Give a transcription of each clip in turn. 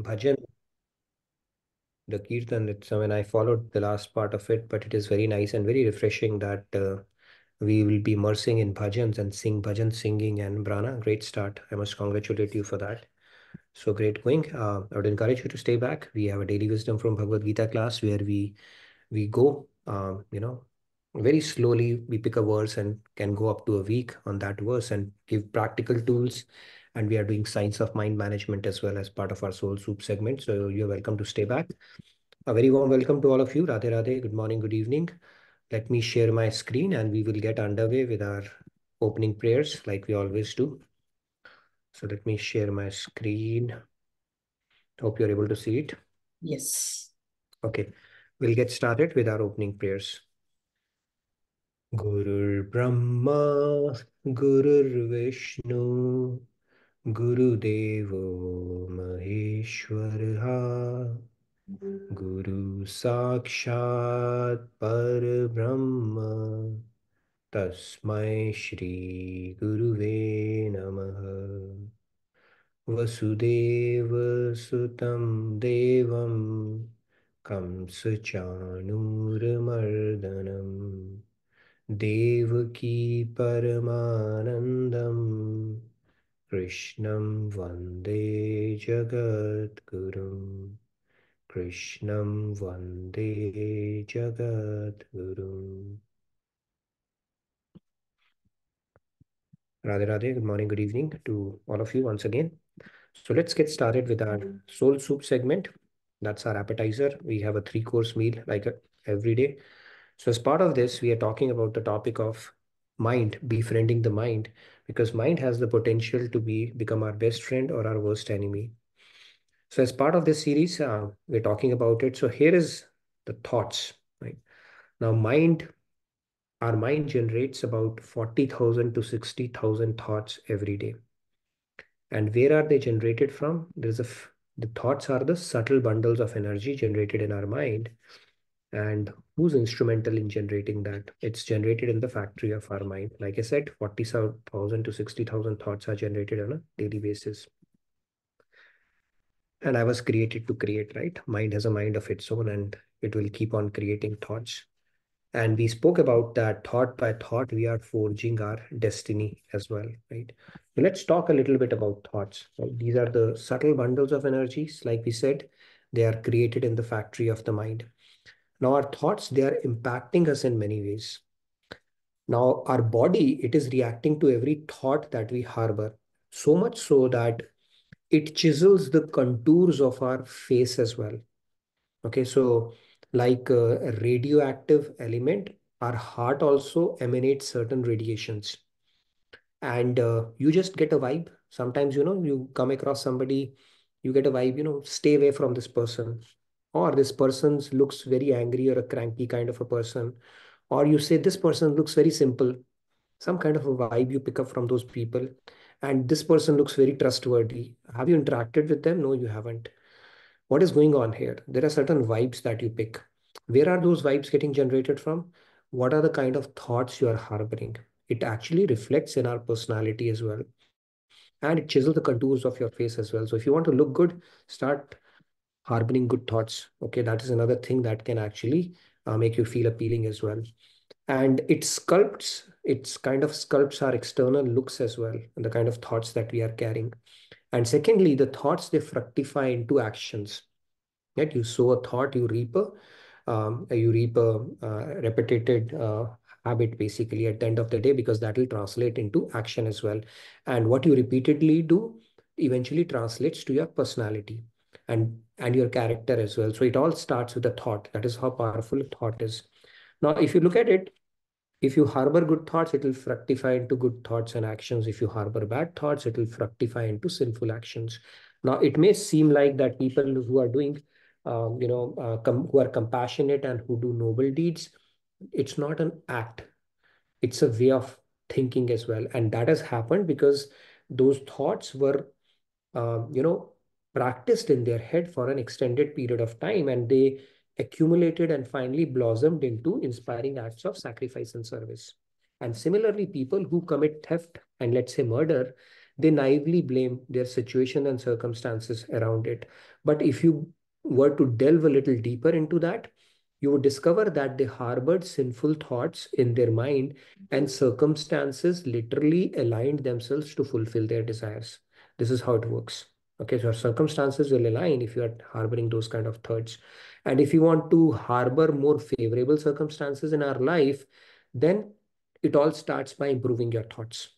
bhajan, the kirtan. It's, I mean, I followed the last part of it, but it is very nice and very refreshing that we will be immersing in bhajans and sing bhajan singing. And Brana, great start. I must congratulate you for that. So great going. I would encourage you to stay back. We have a daily wisdom from Bhagavad Gita class where we go, very slowly. We pick a verse and can go up to a week on that verse and give practical tools. And we are doing science of mind management as well as part of our soul soup segment. So you're welcome to stay back. A very warm welcome to all of you. Radhe Radhe. Good morning, good evening. Let me share my screen and we will get underway with our opening prayers like we always do. So let me share my screen. Hope you're able to see it. Yes. Okay, we'll get started with our opening prayers. Gurur Brahma, Gurur Vishnu, Guru Devo Maheshwara, Guru Sakshat Parabrahma, Tasmai Shri Guruve Namaha. Vasudeva Sutam Devam Kamsachanurmardanam Devaki Paramanandam Krishnam Vande Jagadgurum Krishnam Vande Jagadgurum. Radhe Radhe, good morning, good evening to all of you once again. So let's get started with our soul soup segment. That's our appetizer. We have a three-course meal like every day. So as part of this, we are talking about the topic of mind, befriending the mind, because mind has the potential to become our best friend or our worst enemy. So as part of this series, we're talking about it. So here is the thoughts, right? Now, our mind generates about 40,000 to 60,000 thoughts every day. And where are they generated from? The thoughts are the subtle bundles of energy generated in our mind. And who's instrumental in generating that? It's generated in the factory of our mind. Like I said, 40,000 to 60,000 thoughts are generated on a daily basis. And I was created to create, right? Mind has a mind of its own and it will keep on creating thoughts. And we spoke about that thought by thought, we are forging our destiny as well, right? So let's talk a little bit about thoughts. Right? These are the subtle bundles of energies. Like we said, they are created in the factory of the mind. Now, our thoughts, they are impacting us in many ways. Now, our body, it is reacting to every thought that we harbor, so much so that it chisels the contours of our face as well. Okay, so like a radioactive element, our heart also emanates certain radiations. And you just get a vibe. Sometimes, you come across somebody, you get a vibe, stay away from this person. Or this person looks very angry or a cranky kind of a person. Or you say, this person looks very simple. Some kind of a vibe you pick up from those people. And this person looks very trustworthy. Have you interacted with them? No, you haven't. What is going on here? There are certain vibes that you pick. Where are those vibes getting generated from? What are the kind of thoughts you are harboring? It actually reflects in our personality as well. And it chisels the contours of your face as well. So if you want to look good, start harboring good thoughts. Okay, that is another thing that can actually make you feel appealing as well. And it's kind of sculpts our external looks as well, and the kind of thoughts that we are carrying. And secondly, the thoughts, they fructify into actions. Right? You sow a thought, you reap a repeated habit basically at the end of the day, because that will translate into action as well. And what you repeatedly do eventually translates to your personality and your character as well. So it all starts with a thought. That is how powerful thought is. Now, if you look at it, if you harbor good thoughts, it will fructify into good thoughts and actions. If you harbor bad thoughts, it will fructify into sinful actions. Now, it may seem like that people who are doing, who are compassionate and who do noble deeds, it's not an act. It's a way of thinking as well. And that has happened because those thoughts were, um, you know, practiced in their head for an extended period of time, and they accumulated and finally blossomed into inspiring acts of sacrifice and service. And similarly, people who commit theft and let's say murder, they naively blame their situation and circumstances around it. But if you were to delve a little deeper into that, you would discover that they harbored sinful thoughts in their mind, and circumstances literally aligned themselves to fulfill their desires. This is how it works. Okay, so circumstances will align if you are harboring those kind of thoughts. And if you want to harbor more favorable circumstances in our life, then it all starts by improving your thoughts.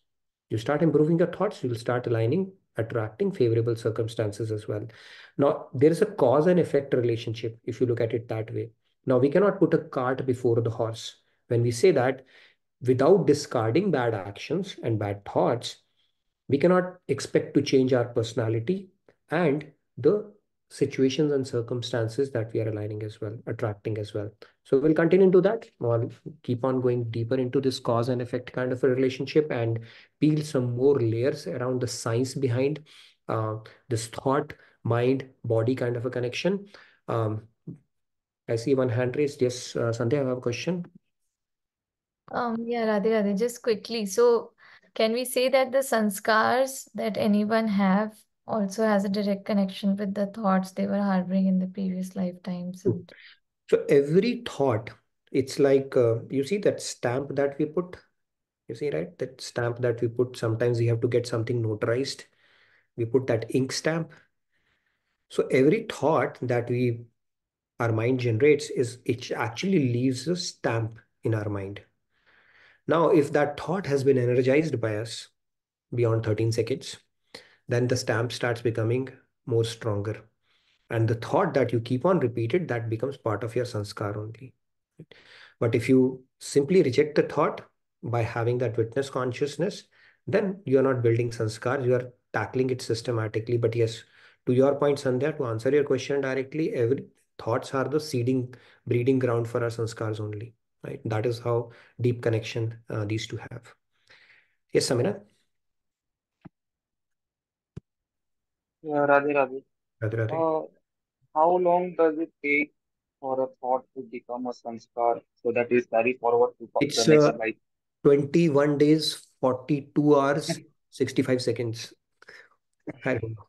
You start improving your thoughts, you'll start aligning, attracting favorable circumstances as well. Now, there is a cause and effect relationship if you look at it that way. Now, we cannot put a cart before the horse. When we say that, without discarding bad actions and bad thoughts, we cannot expect to change our personality and the situations and circumstances that we are aligning as well, attracting as well. So we'll continue into that. We'll keep on going deeper into this cause and effect kind of a relationship and peel some more layers around the science behind uh, this thought, mind, body kind of a connection. Um, I see one hand raised. Yes, Sandhya, I have a question. Yeah, Radhe Radhe, just quickly. So, can we say that the sanskars that anyone have also has a direct connection with the thoughts they were harboring in the previous lifetimes? True. And So every thought, it's like you see that stamp that we put. You see, right? That stamp that we put. Sometimes we have to get something notarized. We put that ink stamp. So every thought that we our mind generates is it actually leaves a stamp in our mind. Now, if that thought has been energized by us beyond 13 seconds, then the stamp starts becoming more stronger. And the thought that you keep on repeated, that becomes part of your sanskar only. But if you simply reject the thought by having that witness consciousness, then you are not building sanskar, you are tackling it systematically. But yes, to your point, Sandhya, to answer your question directly, every thoughts are the seeding, breeding ground for our sanskars only. Right? That is how deep connection these two have. Yes, Samina? Yeah, Radhe Radhe. Radhe Radhe. Uh, how long does it take for a thought to become a sanskar so that is carry forward to the It's next life? 21 days, 42 hours, 65 seconds. I don't know.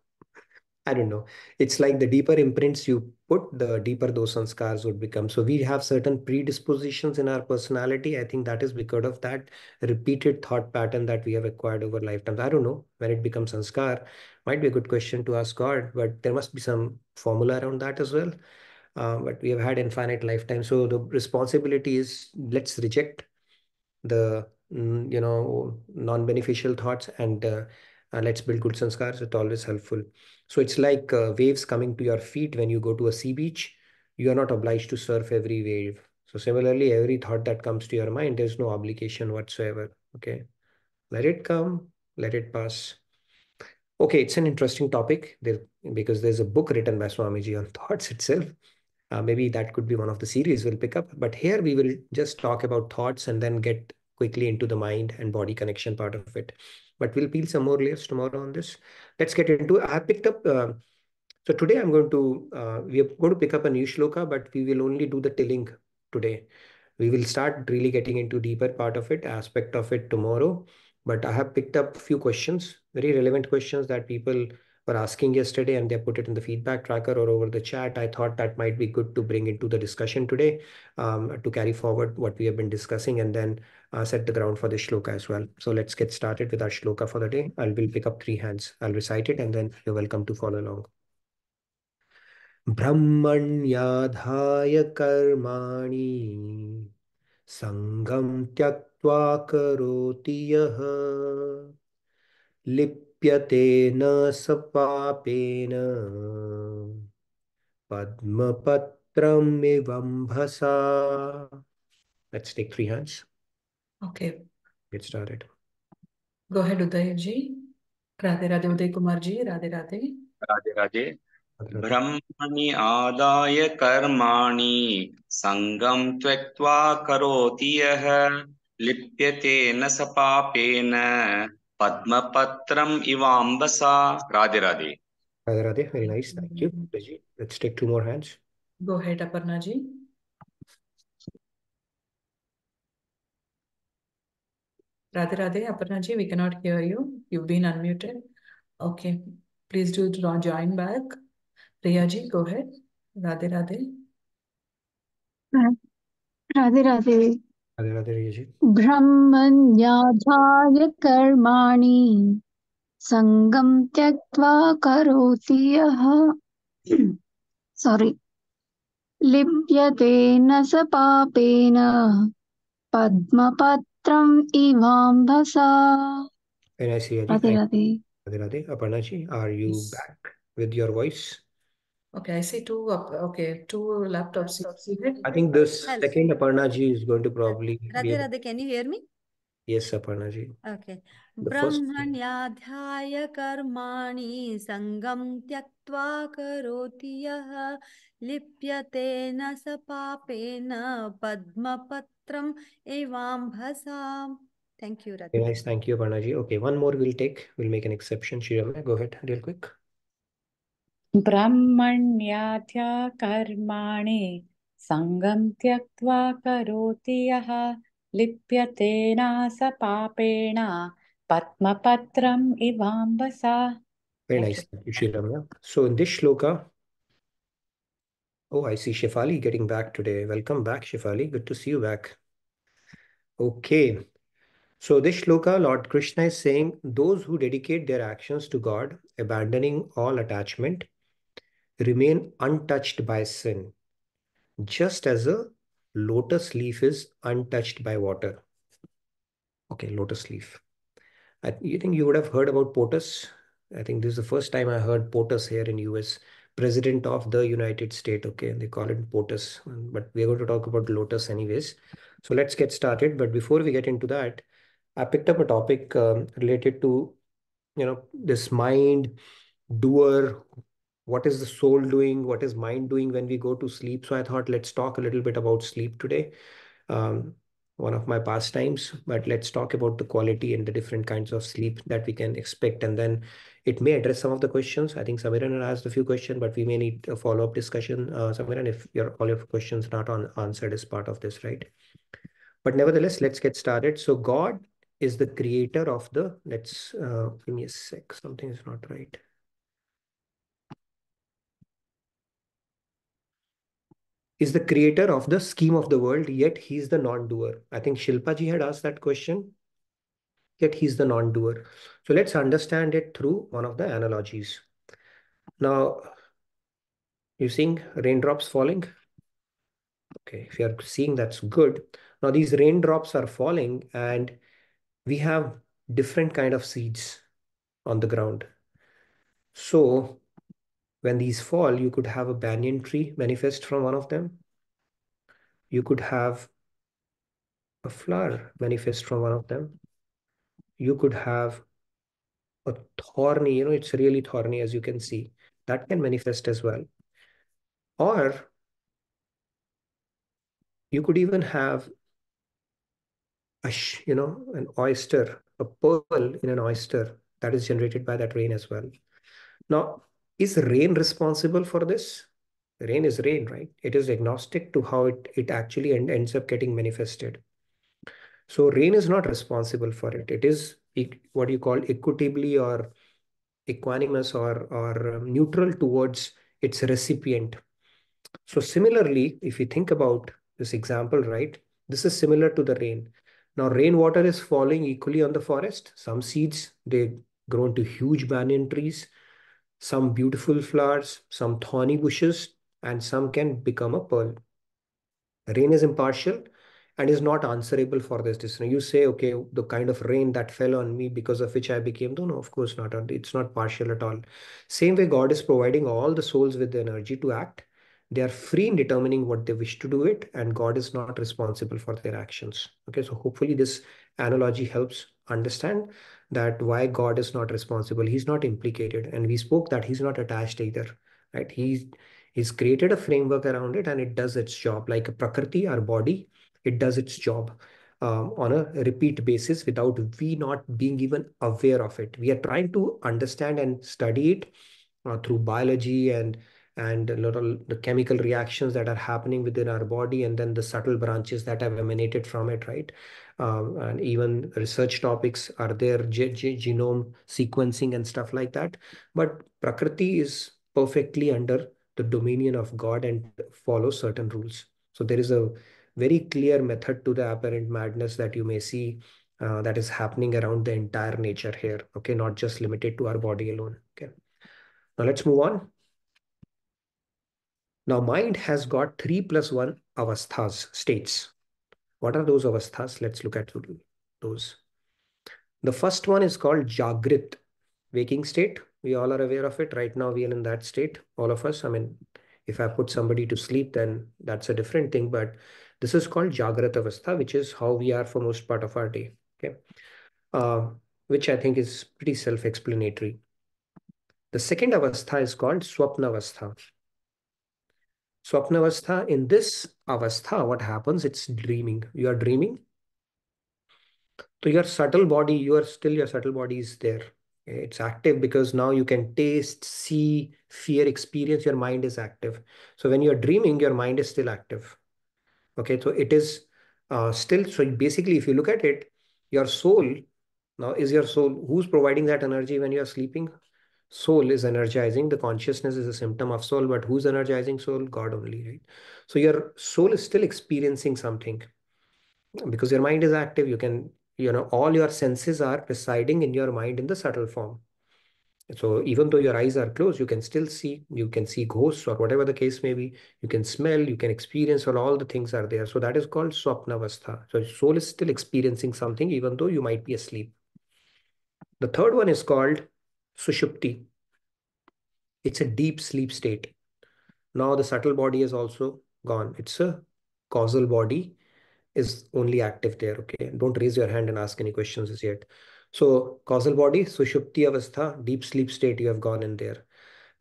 I don't know. It's like the deeper imprints you put, the deeper those sanskars would become. So we have certain predispositions in our personality. I think that is because of that repeated thought pattern that we have acquired over lifetimes. I don't know when it becomes sanskar. Might be a good question to ask God, but there must be some formula around that as well. But we have had infinite lifetime. So the responsibility is let's reject the non-beneficial thoughts and let's build good sanskars. It's always helpful. So it's like waves coming to your feet when you go to a sea beach. You are not obliged to surf every wave. So similarly, every thought that comes to your mind, there's no obligation whatsoever. Okay, let it come, let it pass. Okay, it's an interesting topic there because there's a book written by Swamiji on thoughts itself. Maybe that could be one of the series we'll pick up. But here we will just talk about thoughts and then get quickly into the mind and body connection part of it. But we'll peel some more layers tomorrow on this. Let's get into. I picked up. So today we are going to pick up a new shloka, but we will only do the tilling today. We will start really getting into deeper part of it, aspect of it tomorrow. But I have picked up a few questions, very relevant questions that people were asking yesterday, and they put it in the feedback tracker or over the chat. I thought that might be good to bring into the discussion today, to carry forward what we have been discussing and then set the ground for the shloka as well. So let's get started with our shloka for the day. I will pick up three hands. I'll recite it and then you're welcome to follow along. ब्रह्मण्याधाय कर्माणि सङ्गं त्यक्त्वा करोति यः लिप्यते न स पापेन पद्मपत्रमिवम्भसा. Let's take three hands. Okay, Get started. go ahead, Uday ji. Radhe Radhe Uday Kumar ji, Radhe Radhe. Radhe Radhe. Radhe. ब्रह्मणि आदाय कर्माणि सङ्गं त्यक्त्वा करोति यः लिप्यते न स पापेन पद्मपत्रम् इवाम्बसा. Radhe Radhe. Radhe, Radhe. Very nice. Thank you. Raji. Let's take two more hands. Go ahead, Aparna ji. Radhe Radhe, Aparna ji, we cannot hear you. You've been unmuted. Okay, please do join back. Priya ji, go ahead. Radhe Radhe. Radhe Radhe Radhe Radhe Riya ji. ब्रह्मण्याधाय कर्माणि सङ्गं त्यक्त्वा करोति यः sorry लिप्यते न स पापेन पद्मपत्रम् इवाम्भसा Very nice, Riya ji. Radhe Thank Radhe you. Radhe Radhe. Aparna ji, are you Yes. back with your voice? Okay, I see two laptops. I think this second Aparna ji is going to probably be Radhe able. Radhe, can you hear me? Yes, Aparna ji. Okay. The first ब्रह्मण्याध्याय कर्माणि सङ्गं त्यक्त्वा करोति यः लिप्यते न स पापेन पद्मपत्रम् इवाम्भसा. Thank you, Very Radhe. nice. Thank you, Aparna ji. Okay, one more we'll take. We'll make an exception. Shirama, go ahead real quick. ब्रह्मण्याध्या कर्माणि सङ्गं त्यक्त्वा करोति यः लिप्यते न स पापेण पद्मपत्रम् इवाम्भसा. Very Thank nice. you. Thank you, Shirama. So in this shloka, oh, I see Shefali getting back today. Welcome back, Shefali. Good to see you back. Okay. So this shloka, Lord Krishna is saying, those who dedicate their actions to God, abandoning all attachment, remain untouched by sin, just as a lotus leaf is untouched by water. Okay, lotus leaf. You think you would have heard about POTUS? I think this is the first time I heard POTUS here in US. President of the United States. Okay, they call it POTUS, but we're going to talk about lotus anyways. So let's get started. But before we get into that, I picked up a topic related to, this mind, doer, what is the soul doing, what is mind doing when we go to sleep. So I thought let's talk a little bit about sleep today. Um, one of my pastimes, but let's talk about the quality and the different kinds of sleep that we can expect. And then it may address some of the questions. I think Samiran asked a few questions, but we may need a follow-up discussion. Samiran, if all your questions not answered as part of this, right? But nevertheless, let's get started. So God is the creator of the, give me a sec, something is not right. Is the creator of the scheme of the world, yet he's the non-doer. I think Shilpa ji had asked that question, yet he's the non-doer. So let's understand it through one of the analogies. Now, you seeing raindrops falling? Okay, if you're seeing, that's good. Now these raindrops are falling and we have different kind of seeds on the ground. So when these fall, you could have a banyan tree manifest from one of them. You could have a flower manifest from one of them. You could have a thorny, it's really thorny, as you can see. That can manifest as well. Or you could even have an oyster, a pearl in an oyster that is generated by that rain as well. Now, is rain responsible for this? Rain is rain, right? It is agnostic to how it actually ends up getting manifested. So rain is not responsible for it. It is what you call equitably or equanimous or neutral towards its recipient. So similarly, if you think about this example, right, this is similar to the rain. Now, rainwater is falling equally on the forest. Some seeds, they grow into huge banyan trees, some beautiful flowers, some thorny bushes, and some can become a pearl. Rain is impartial and is not answerable for this. You say, okay, the kind of rain that fell on me because of which I became, no, of course not. It's not partial at all. Same way, God is providing all the souls with the energy to act. They are free in determining what they wish to do it, and God is not responsible for their actions. Okay, so hopefully this analogy helps understand that why God is not responsible. He's not implicated, and we spoke that he's not attached either, right? He's created a framework around it and it does its job. Like a Prakriti, our body, it does its job on a repeat basis without we not being even aware of it. We are trying to understand and study it through biology and and a lot of the chemical reactions that are happening within our body, and then the subtle branches that have emanated from it, right? And even research topics are there, genome sequencing and stuff like that. But Prakriti is perfectly under the dominion of God and follows certain rules. So there is a very clear method to the apparent madness that you may see, that is happening around the entire nature here. Okay, not just limited to our body alone. Okay, now let's move on. Now, mind has got 3 + 1 avasthas, states. What are those avasthas? Let's look at those. The first one is called Jagrit, waking state. We all are aware of it. Right now, we are in that state, all of us. I mean, if I put somebody to sleep, then that's a different thing. But this is called Jagrat Avastha, which is how we are for most part of our day. Okay, which I think is pretty self-explanatory. The second avastha is called Swapna Avastha. Swapnavastha, in this avastha, what happens? It's dreaming. You are dreaming. So your subtle body, your subtle body is there. It's active because now you can taste, see, fear, experience. Your mind is active. So when you're dreaming, your mind is still active. Okay, so it is still. So basically, if you look at it, your soul now is your soul. Who's providing that energy when you're sleeping? Soul is energizing. The consciousness is a symptom of soul, but who's energizing soul? God only, right? So your soul is still experiencing something because your mind is active. You can, all your senses are residing in your mind in the subtle form. So even though your eyes are closed, you can still see, you can see ghosts or whatever the case may be. You can smell, you can experience, all the things are there. So that is called Swapnavastha. So soul is still experiencing something even though you might be asleep. The third one is called Sushupti. It's a deep sleep state. Now the subtle body is also gone. It's a causal body is only active there. Okay. Don't raise your hand and ask any questions as yet. So causal body, Sushupti Avastha, deep sleep state, you have gone in there.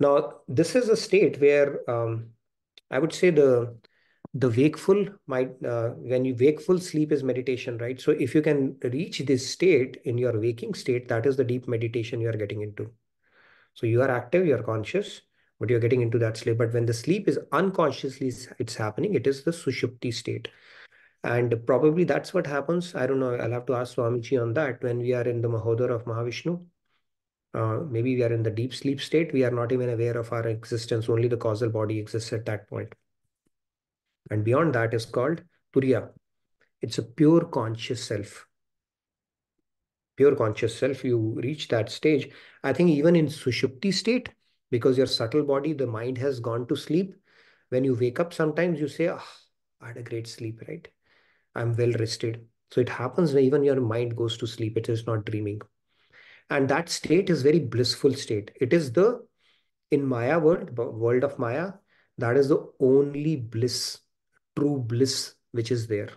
Now, this is a state where I would say the wakeful might when you wakeful sleep is meditation, right? So if you can reach this state in your waking state, that is the deep meditation you are getting into. So you are active, you are conscious, but you're getting into that sleep. But when the sleep is unconsciously it's happening, it is the Sushupti state. And probably that's what happens. I don't know. I'll have to ask Swamiji on that. When we are in the Mahodar of Mahavishnu, maybe we are in the deep sleep state. We are not even aware of our existence. Only the causal body exists at that point. And beyond that is called Turiya. It's a pure conscious self. Pure conscious self. You reach that stage. I think even in Sushupti state, because your subtle body, the mind has gone to sleep. When you wake up, sometimes you say, oh, I had a great sleep, right? I'm well rested. So it happens when even your mind goes to sleep. It is not dreaming. And that state is very blissful state. It is in Maya world of Maya, that is the only bliss, true bliss, which is there.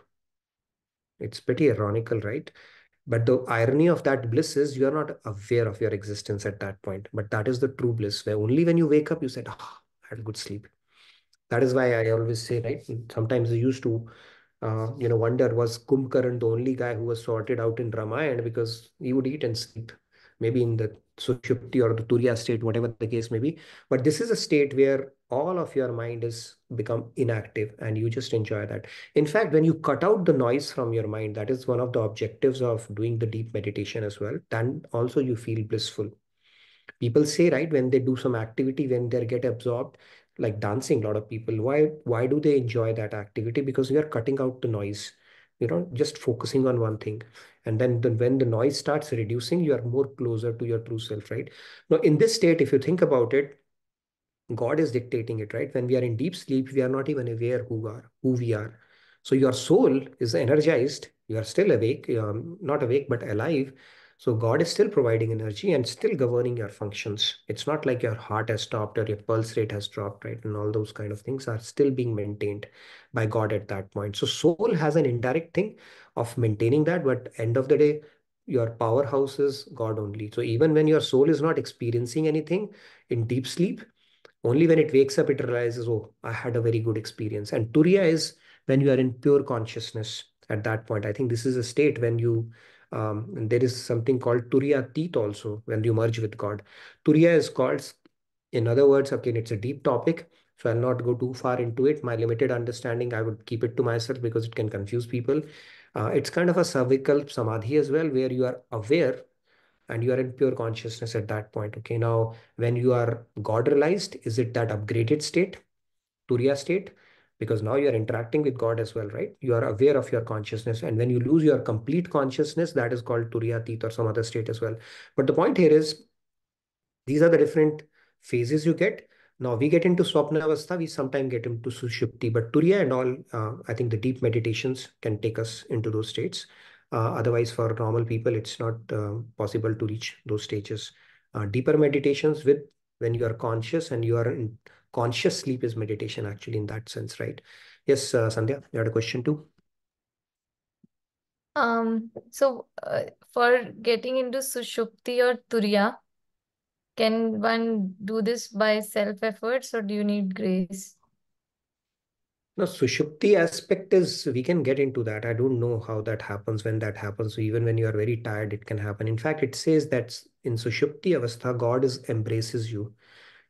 It's pretty ironical, right? But the irony of that bliss is you are not aware of your existence at that point. But that is the true bliss, where only when you wake up, you said, ah, I had a good sleep. That is why I always say, right? Sometimes I used to wonder, was Kumbhakaran the only guy who was sorted out in Ramayana because he would eat and sleep, maybe in the Sushupti or the Turiya state, whatever the case may be. But this is a state where all of your mind is become inactive and you just enjoy that. In fact, when you cut out the noise from your mind, that is one of the objectives of doing the deep meditation as well. Then also you feel blissful. People say, right, when they do some activity, when they get absorbed, like dancing, a lot of people, why do they enjoy that activity? Because you are cutting out the noise, just focusing on one thing. And then when the noise starts reducing, you are more closer to your true self, right? Now in this state, if you think about it, God is dictating it, right? When we are in deep sleep, we are not even aware who we are. So your soul is energized. You are still awake, not awake, but alive. So God is still providing energy and still governing your functions. It's not like your heart has stopped or your pulse rate has dropped, right? And all those kind of things are still being maintained by God at that point. So soul has an indirect thing of maintaining that, but end of the day, your powerhouse is God only. So even when your soul is not experiencing anything in deep sleep, only when it wakes up, it realizes, oh, I had a very good experience. And Turiya is when you are in pure consciousness at that point. I think this is a state when and there is something called Turiya Tit also, when you merge with God. Turiya is called In other words, again, it's a deep topic, so I'll not go too far into it. My limited understanding, I would keep it to myself because it can confuse people. It's kind of a cervical samadhi as well, where you are aware and you are in pure consciousness at that point. Okay, now when you are God realized, is it that upgraded state, Turiya state? Because now you are interacting with God as well, right? You are aware of your consciousness, and when you lose your complete consciousness, that is called Turiya Tit or some other state as well. But the point here is, these are the different phases you get. Now we get into Swapna Avastha, we sometimes get into Sushupti, but Turiya and all, I think the deep meditations can take us into those states. Otherwise, for normal people, it's not possible to reach those stages. Deeper meditations with when you are conscious and you are in conscious sleep is meditation actually in that sense, right? Yes, Sandhya, you had a question too? For getting into Sushupti or Turiya, can one do this by self-efforts or do you need grace? No, Sushupti aspect is, we can get into that. I don't know how that happens, when that happens. So even when you are very tired, it can happen. In fact, it says that in Sushupti Avastha, God embraces you.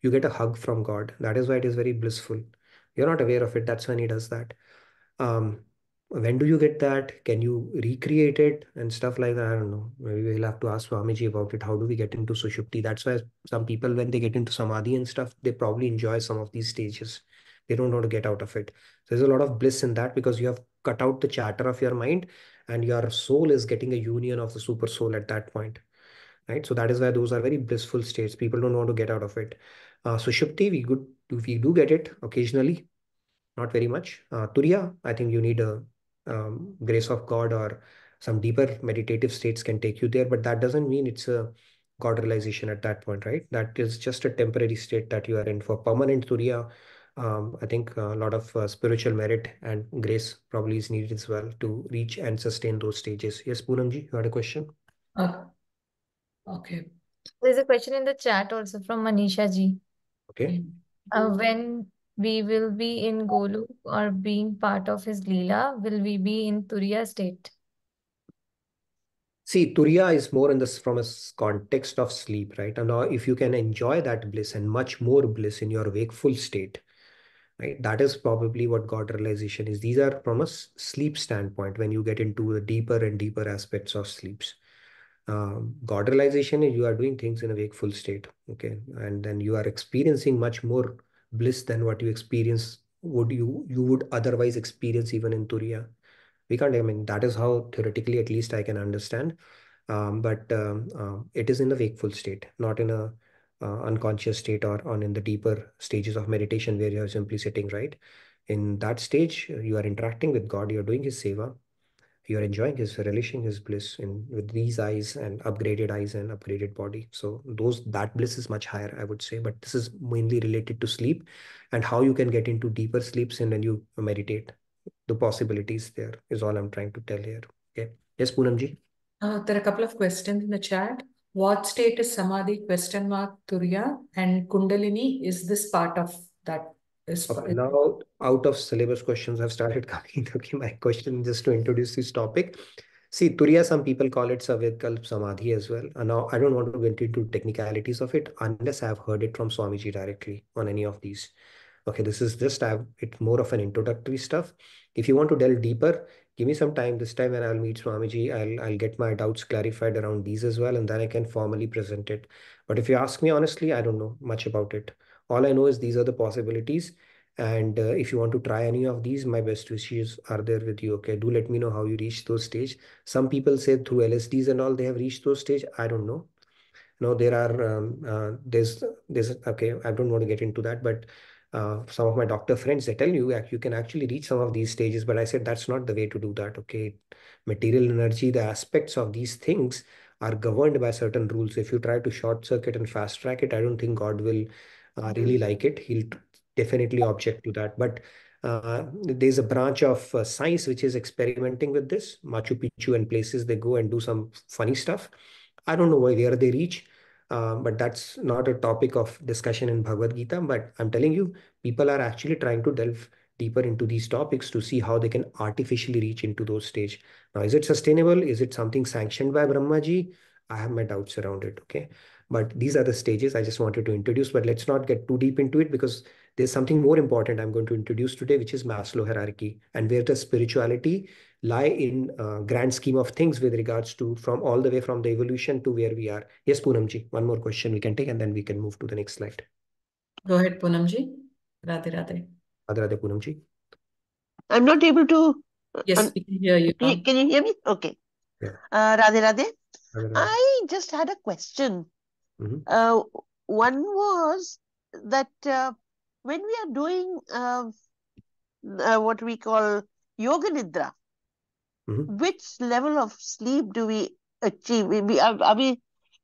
You get a hug from God. That is why it is very blissful. You're not aware of it. That's when he does that. Um, when do you get that? Can you recreate it and stuff like that? I don't know. Maybe we'll have to ask Swamiji about it. How do we get into Sushupti? That's why some people, when they get into Samadhi and stuff, they probably enjoy some of these stages. They don't want to get out of it. So there's a lot of bliss in that because you have cut out the chatter of your mind and your soul is getting a union of the super soul at that point. Right. So that is why those are very blissful states. People don't want to get out of it. Sushupti, we do get it occasionally, not very much. Turiya, I think you need a grace of God or some deeper meditative states can take you there, but that doesn't mean it's a God realization at that point, right? That is just a temporary state that you are in. For permanent Turiya, I think a lot of spiritual merit and grace probably is needed as well to reach and sustain those stages. Yes, Poonamji, you had a question? Okay. There's a question in the chat also from Manisha ji. Okay. When we will be in Goluk or being part of his Leela, will we be in Turiya state? See, Turiya is more in this from a context of sleep, right? And now if you can enjoy that bliss and much more bliss in your wakeful state, right? That is probably what God realization is. These are from a sleep standpoint when you get into the deeper and deeper aspects of sleeps. God realization is you are doing things in a wakeful state, okay? And then you are experiencing much more bliss than what you experience you would otherwise experience even in Turiya. We can't, I mean, that is how theoretically at least I can understand. But it is in a wakeful state, not in a unconscious state or on in the deeper stages of meditation where you are simply sitting, right? In that stage, you are interacting with God, you're doing his seva, you're enjoying his, relishing his bliss in with these eyes and upgraded body. So that bliss is much higher, I would say. But this is mainly related to sleep and how you can get into deeper sleeps and then you meditate. The possibilities there is all I'm trying to tell here. Okay. Yes, Poonamji. There are a couple of questions in the chat. What state is Samadhi? Question mark Turiya and Kundalini. Is this part of that? Okay, now out of syllabus questions have started coming. Okay, my question just to introduce this topic. See, Turiya, some people call it cervical samadhi as well. And now I don't want to get into technicalities of it unless I've heard it from Swamiji directly on any of these. Okay, this is just it's more of an introductory stuff. If you want to delve deeper, give me some time. This time when I'll meet Swamiji, I'll get my doubts clarified around these as well, and then I can formally present it. But if you ask me honestly, I don't know much about it. All I know is these are the possibilities. And if you want to try any of these, my best wishes are there with you. Okay, do let me know how you reach those stage. Some people say through LSDs and all they have reached those stage. I don't know. No, there are there's okay. I don't want to get into that, but some of my doctor friends they tell you you can actually reach some of these stages. But I said that's not the way to do that. Okay, material energy, the aspects of these things are governed by certain rules. If you try to short circuit and fast track it, I don't think God will really like it. He'll definitely object to that. But there's a branch of science which is experimenting with this. Machu Picchu and places they go and do some funny stuff. I don't know where they reach, but that's not a topic of discussion in Bhagavad Gita. But I'm telling you, people are actually trying to delve deeper into these topics to see how they can artificially reach into those stage. Now, is it sustainable? Is it something sanctioned by Brahmaji? I have my doubts around it. Okay. But these are the stages I just wanted to introduce, but let's not get too deep into it because there's something more important I'm going to introduce today, which is Maslow hierarchy, and where does spirituality lie in grand scheme of things with regards to from all the way from the evolution to where we are. Yes, Poonamji, one more question we can take and then we can move to the next slide. Go ahead, Poonamji. Radhe Radhe. Radhe Radhe, Poonamji. I'm not able to. Yes, we can hear you now. Can you hear me? Okay. Yeah. Radhe Radhe. Radhe Radhe. I just had a question. Mhm. One was that when we are doing what we call yoga nidra, Mhm. which level of sleep do we achieve?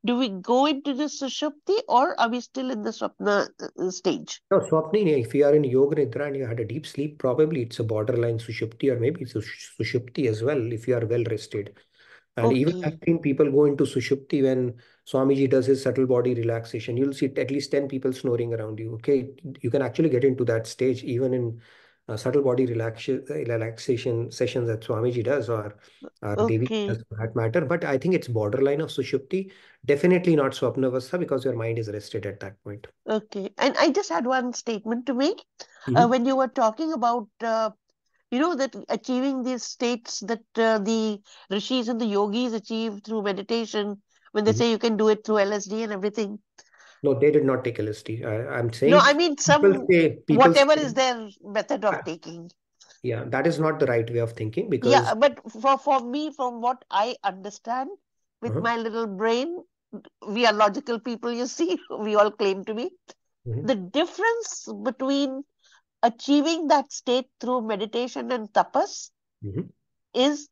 Do we go into the sushupti or are we still in the swapna stage? No, Swapni, if you are in Yoga Nidra and you had a deep sleep, probably it's a borderline Sushupti or maybe it's a Sushupti as well if you are well rested. And even I've Okay. seen people go into Sushupti when Swamiji does his subtle body relaxation. You'll see at least 10 people snoring around you. Okay, you can actually get into that stage even in subtle body relaxation sessions that Swamiji does or Devi Okay. does for that matter. But I think it's borderline of Sushupti. Definitely not Swapnavastha because your mind is rested at that point. Okay. And I just had one statement to make. Mhm. When you were talking about, that achieving these states that the rishis and the yogis achieve through meditation, when they Mhm. say you can do it through LSD and everything. No, they did not take LSD. I'm No, saying I mean, people whatever say, is their method uh, of taking. yeah, that is not the right way of thinking Yeah, because but for me, from what I understand with uh-huh, my little brain, we are logical people, you see, we all claim to be. mhm, The difference between achieving that state through meditation and tapas mhm. is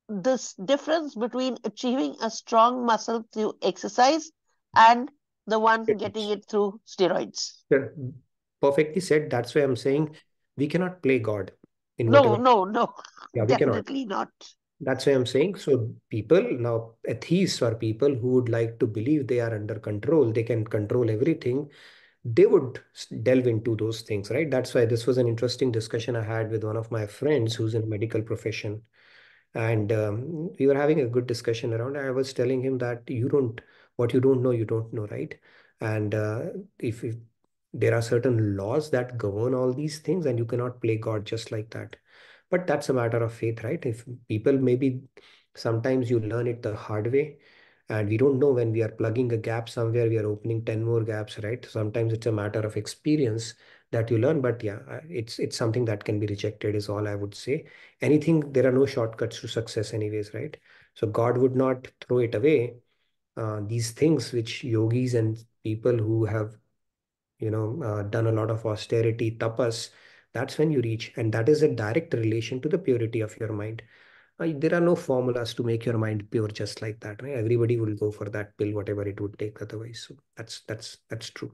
this difference between achieving a strong muscle through exercise and the one getting it through steroids. Yeah, perfectly said. That's why I'm saying we cannot play God in No, whatever. no, no, Yeah, we cannot. definitely not. That's why I'm saying. So people now, atheists or people who would like to believe they are under control, they can control everything. They would delve into those things, right? That's why this was an interesting discussion I had with one of my friends who's in medical profession. And we were having a good discussion around. I was telling him that what you don't know, right? And if there are certain laws that govern all these things, and you cannot play God just like that. But that's a matter of faith, right? If people maybe sometimes you learn it the hard way, and we don't know when we are plugging a gap somewhere, we are opening 10 more gaps, right? Sometimes it's a matter of experience that you learn, but yeah, it's something that can be rejected, is all I would say. Anything, there are no shortcuts to success anyways, right? So God would not throw it away. These things which yogis and people who have done a lot of austerity tapas, that's when you reach, and that is a direct relation to the purity of your mind. There are no formulas to make your mind pure just like that, right? Everybody will go for that pill whatever it would take otherwise. So that's true.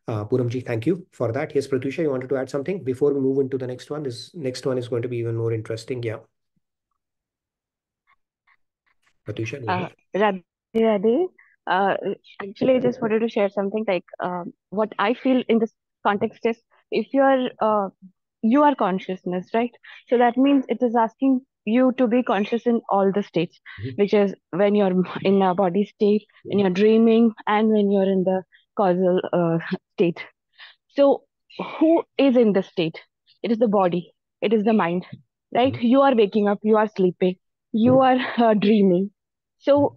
Puramji, thank you for that. Yes, Pratusha, you wanted to add something before we move into the next one? This next one is going to be even more interesting. Yeah. Pratusha, go ahead. Radhe, Radhe. Uh, Actually, I just wanted to share something like what I feel in this context is if you are consciousness, right? So that means it is asking you to be conscious in all the states, Mhm. which is when you're in a body state, when you're dreaming, and when you're in the causal state. So, who is in the state? It is the body, it is the mind, right? Mhm. You are waking up, you are sleeping, you Mhm. are dreaming. So,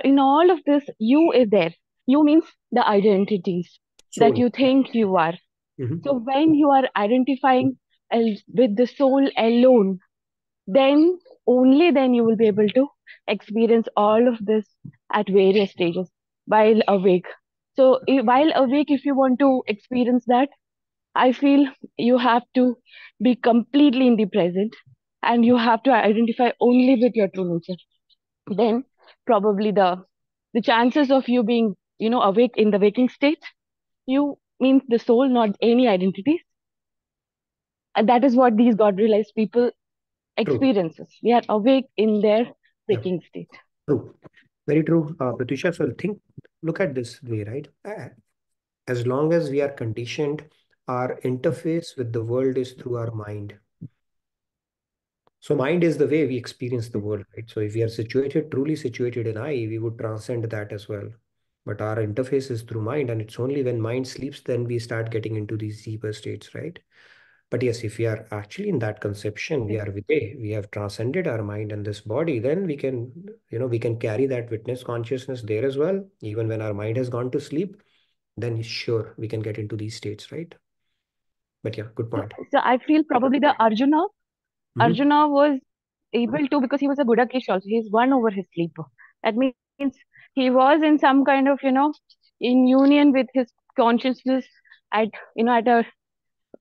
in all of this, you is there. You means the identities that Soul. you think you are. Mhm. So, when you are identifying with the soul alone, then only then you will be able to experience all of this at various stages while awake. So, while awake, if you want to experience that, I feel you have to be completely in the present and you have to identify only with your true nature. Then probably the chances of you being, awake in the waking state, you means the soul, not any identities. And that is what these God realized people True. experiences. They are awake in their Yeah. waking state. True. Very true, Pratusha. So look at this way, right? As long as we are conditioned, our interface with the world is through our mind. So mind is the way we experience the world, right? So if we are situated, truly situated in I, we would transcend that as well. But our interface is through mind, and it's only when mind sleeps, then we start getting into these deeper states, right? But yes, if we are actually in that conception, we are Vijay, we have transcended our mind and this body, then we can, we can carry that witness consciousness there as well. Even when our mind has gone to sleep, then sure, we can get into these states, right? But yeah, good point. So I feel probably the Arjuna, Mhm. Arjuna was able to, because he was a Buddhakish also, he's won over his sleep. That means he was in some kind of, in union with his consciousness at, at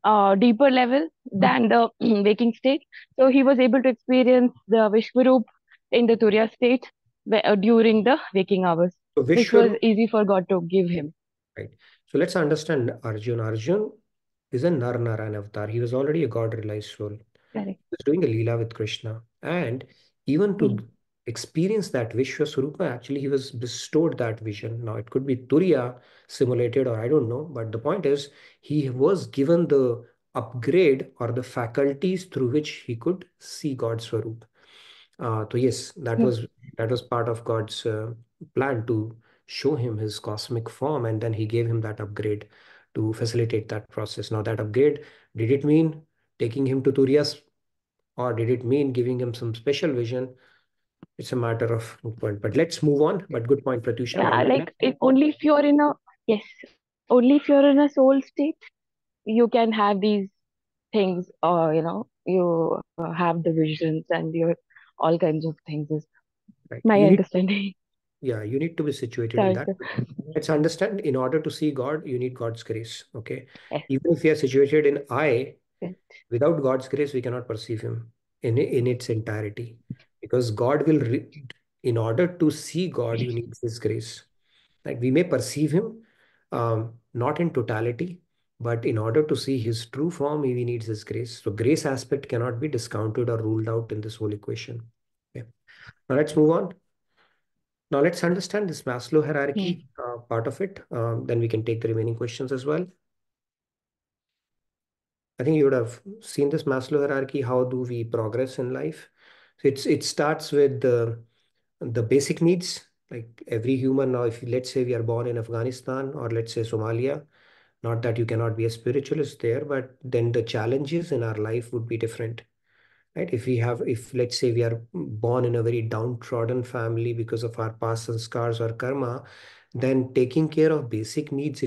a deeper level than the waking state. So he was able to experience the Vishwarup in the Turiya state during the waking hours, So which was Vishwarup, easy for God to give him. right? So let's understand Arjun. Arjun is a Nar Narayan avatar. He was already a God realized soul. Correct. He was doing a Leela with Krishna. And even to experience that Vishwaswarupa, actually, he was bestowed that vision. Now, it could be Turiya simulated, or I don't know. But the point is, he was given the upgrade or the faculties through which he could see God's Swarup. So yes, that was part of God's plan to show him his cosmic form, and then he gave him that upgrade to facilitate that process. Now, that upgrade, did it mean taking him to Turiya's, or did it mean giving him some special vision? It's a matter of point. But let's move on. But good point, Pratyusha. Yeah, And like only if you're in a, yes, only if you're in a soul state, you can have these things, or you have the visions and your all kinds of things is right, my you need, understanding. yeah, you need to be situated in Sorry, that. sir. Let's understand, in order to see God, you need God's grace. Okay. Yes, Even if you are situated in I, yes, without God's grace, we cannot perceive Him in its entirety, because God will, in order to see God, you need His grace. Like we may perceive Him, not in totality, but in order to see His true form, we need His grace. So grace aspect cannot be discounted or ruled out in this whole equation. Okay. Now let's move on. Now let's understand this Maslow hierarchy part of it. Then we can take the remaining questions as well. I think you would have seen this Maslow hierarchy. How do we progress in life? So it starts with the basic needs. Like every human now, if let's say we are born in Afghanistan, or let's say Somalia, not that you cannot be a spiritualist there, but then the challenges in our life would be different, right? If let's say we are born in a very downtrodden family because of our past scars or karma, then taking care of basic needs,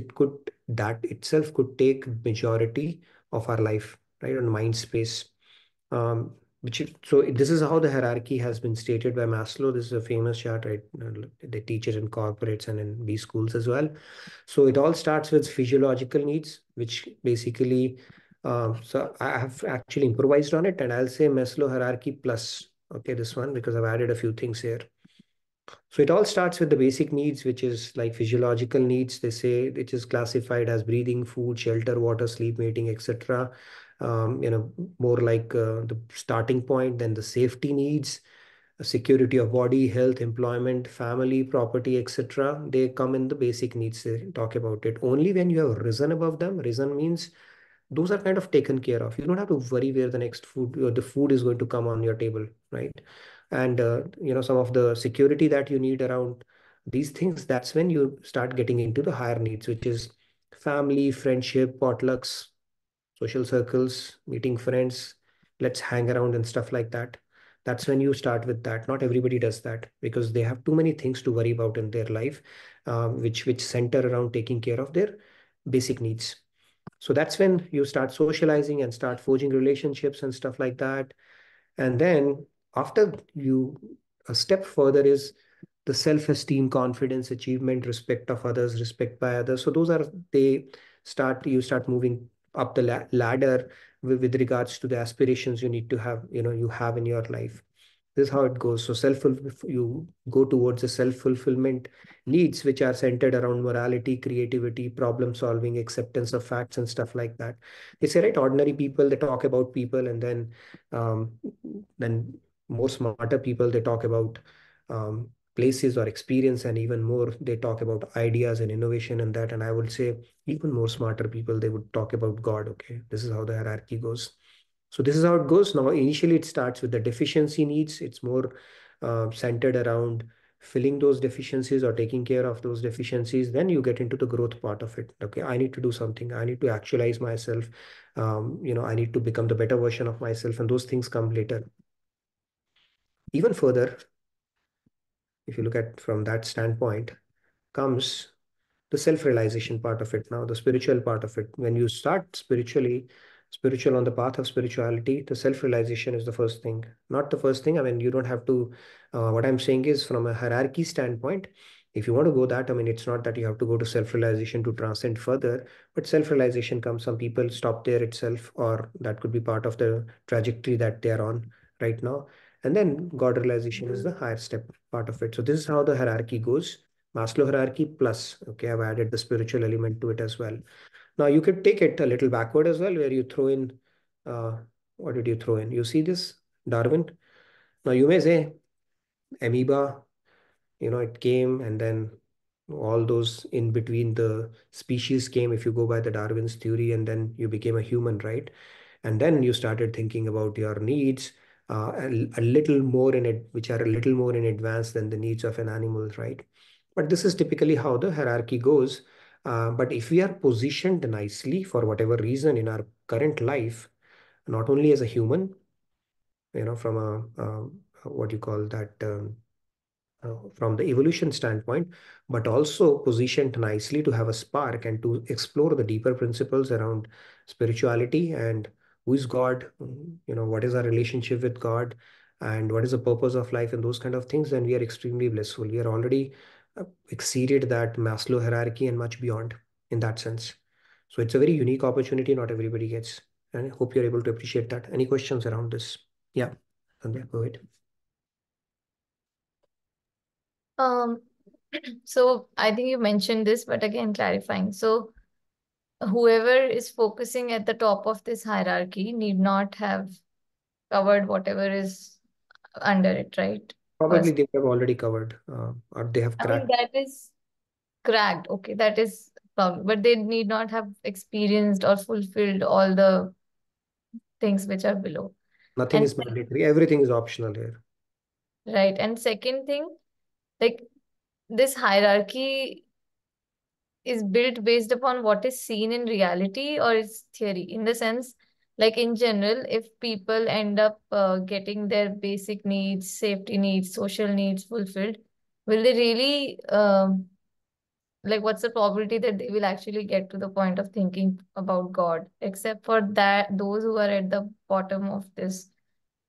that itself could take majority of our life, right, on mind space. So this is how the hierarchy has been stated by Maslow. This is a famous chart, right? They teach it in corporates and in B schools as well. So it all starts with physiological needs, which basically, so I have actually improvised on it, and I'll say Maslow hierarchy plus, okay, this one, because I've added a few things here. So it all starts with the basic needs, which is like physiological needs. They say, which is classified as breathing, food, shelter, water, sleep, mating, etc. More like the starting point. Then the safety needs, security of body, health, employment, family, property, etc. They come in the basic needs. They talk about it. Only when you have risen above them, risen means those are kind of taken care of. You don't have to worry where the next food or the food is going to come on your table, right? And some of the security that you need around these things, that's when you start getting into the higher needs, which is family, friendship, potlucks, social circles, meeting friends, let's hang around and stuff like that. That's when you start with that. Not everybody does that because they have too many things to worry about in their life, which center around taking care of their basic needs. So that's when you start socializing and start forging relationships and stuff like that. And then after you, a step further is the self-esteem, confidence, achievement, respect of others, respect by others. So those are, you start moving up the ladder with regards to the aspirations you need to have, you have in your life. This is how it goes. So you go towards the self-fulfillment needs, which are centered around morality, creativity, problem solving, acceptance of facts and stuff like that. They say, right, ordinary people, they talk about people, and um, then more smarter people, they talk about places or experience, and even more, they talk about ideas and innovation and that. And I would say even more smarter people, they would talk about God. Okay, this is how the hierarchy goes. So this is how it goes. Now, initially, it starts with the deficiency needs. It's more centered around filling those deficiencies or taking care of those deficiencies. Then you get into the growth part of it. Okay, I need to do something. I need to actualize myself. I need to become the better version of myself, and those things come later. Even further, if you look at from that standpoint, comes the self-realization part of it now, the spiritual part of it. When you start spiritual on the path of spirituality, the self-realization is the first thing. Not the first thing. I mean, you don't have to, what I'm saying is from a hierarchy standpoint, if you want to go that, I mean, it's not that you have to go to self-realization to transcend further, but self-realization comes, some people stop there itself, or that could be part of the trajectory that they're on right now. And then God realization is the higher step part of it. So this is how the hierarchy goes. Maslow hierarchy plus, okay, I've added the spiritual element to it as well. Now you could take it a little backward as well, where you throw in, uh, what did you throw in? You see this, Darwin? Now you may say amoeba, it came and then all those in between the species came, if you go by the Darwin's theory, and then you became a human, right? And then you started thinking about your needs, a little more in it, which are a little more in advance than the needs of an animal, right? But this is typically how the hierarchy goes. But if we are positioned nicely for whatever reason in our current life, not only as a human, from what you call that, from the evolution standpoint, but also positioned nicely to have a spark and to explore the deeper principles around spirituality and who is God, what is our relationship with God, and what is the purpose of life, and those kind of things, then we are extremely blissful. We are already exceeded that Maslow hierarchy and much beyond in that sense. So it's a very unique opportunity not everybody gets. And I hope you're able to appreciate that. Any questions around this? Yeah, Sandhya, go ahead. Um, so I think you mentioned this, but again, clarifying. So whoever is focusing at the top of this hierarchy need not have covered whatever is under it, right? Probably they have already covered, or they have I mean, cracked. that is cracked. Okay, that is problem. But they need not have experienced or fulfilled all the things which are below. Nothing And is mandatory. Everything is optional here. right. And second thing, like this hierarchy is built based upon what is seen in reality or its theory, in the sense, like in general, if people end up getting their basic needs, safety needs, social needs fulfilled, will they really like what's the probability that they will actually get to the point of thinking about God, except for that those who are at the bottom of this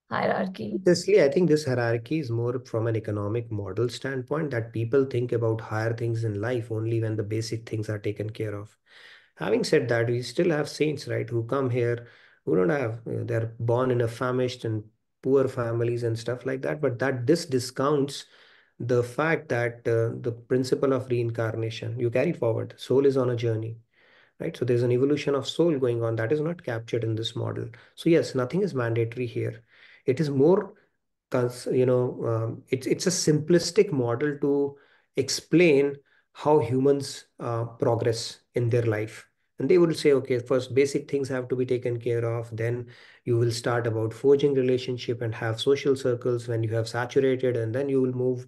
hierarchy? Honestly, I think this hierarchy is more from an economic model standpoint, that people think about higher things in life only when the basic things are taken care of. Having said that, we still have saints, right, who come here, who don't have, they're born in a famished and poor families and stuff like that. But that this discounts the fact that the principle of reincarnation, you carry forward. Soul is on a journey, right? So there's an evolution of soul going on that is not captured in this model. So yes, nothing is mandatory here. It is more, it's a simplistic model to explain how humans progress in their life. And they will say, okay, first basic things have to be taken care of. Then you will start about forging relationship and have social circles when you have saturated, and then you will move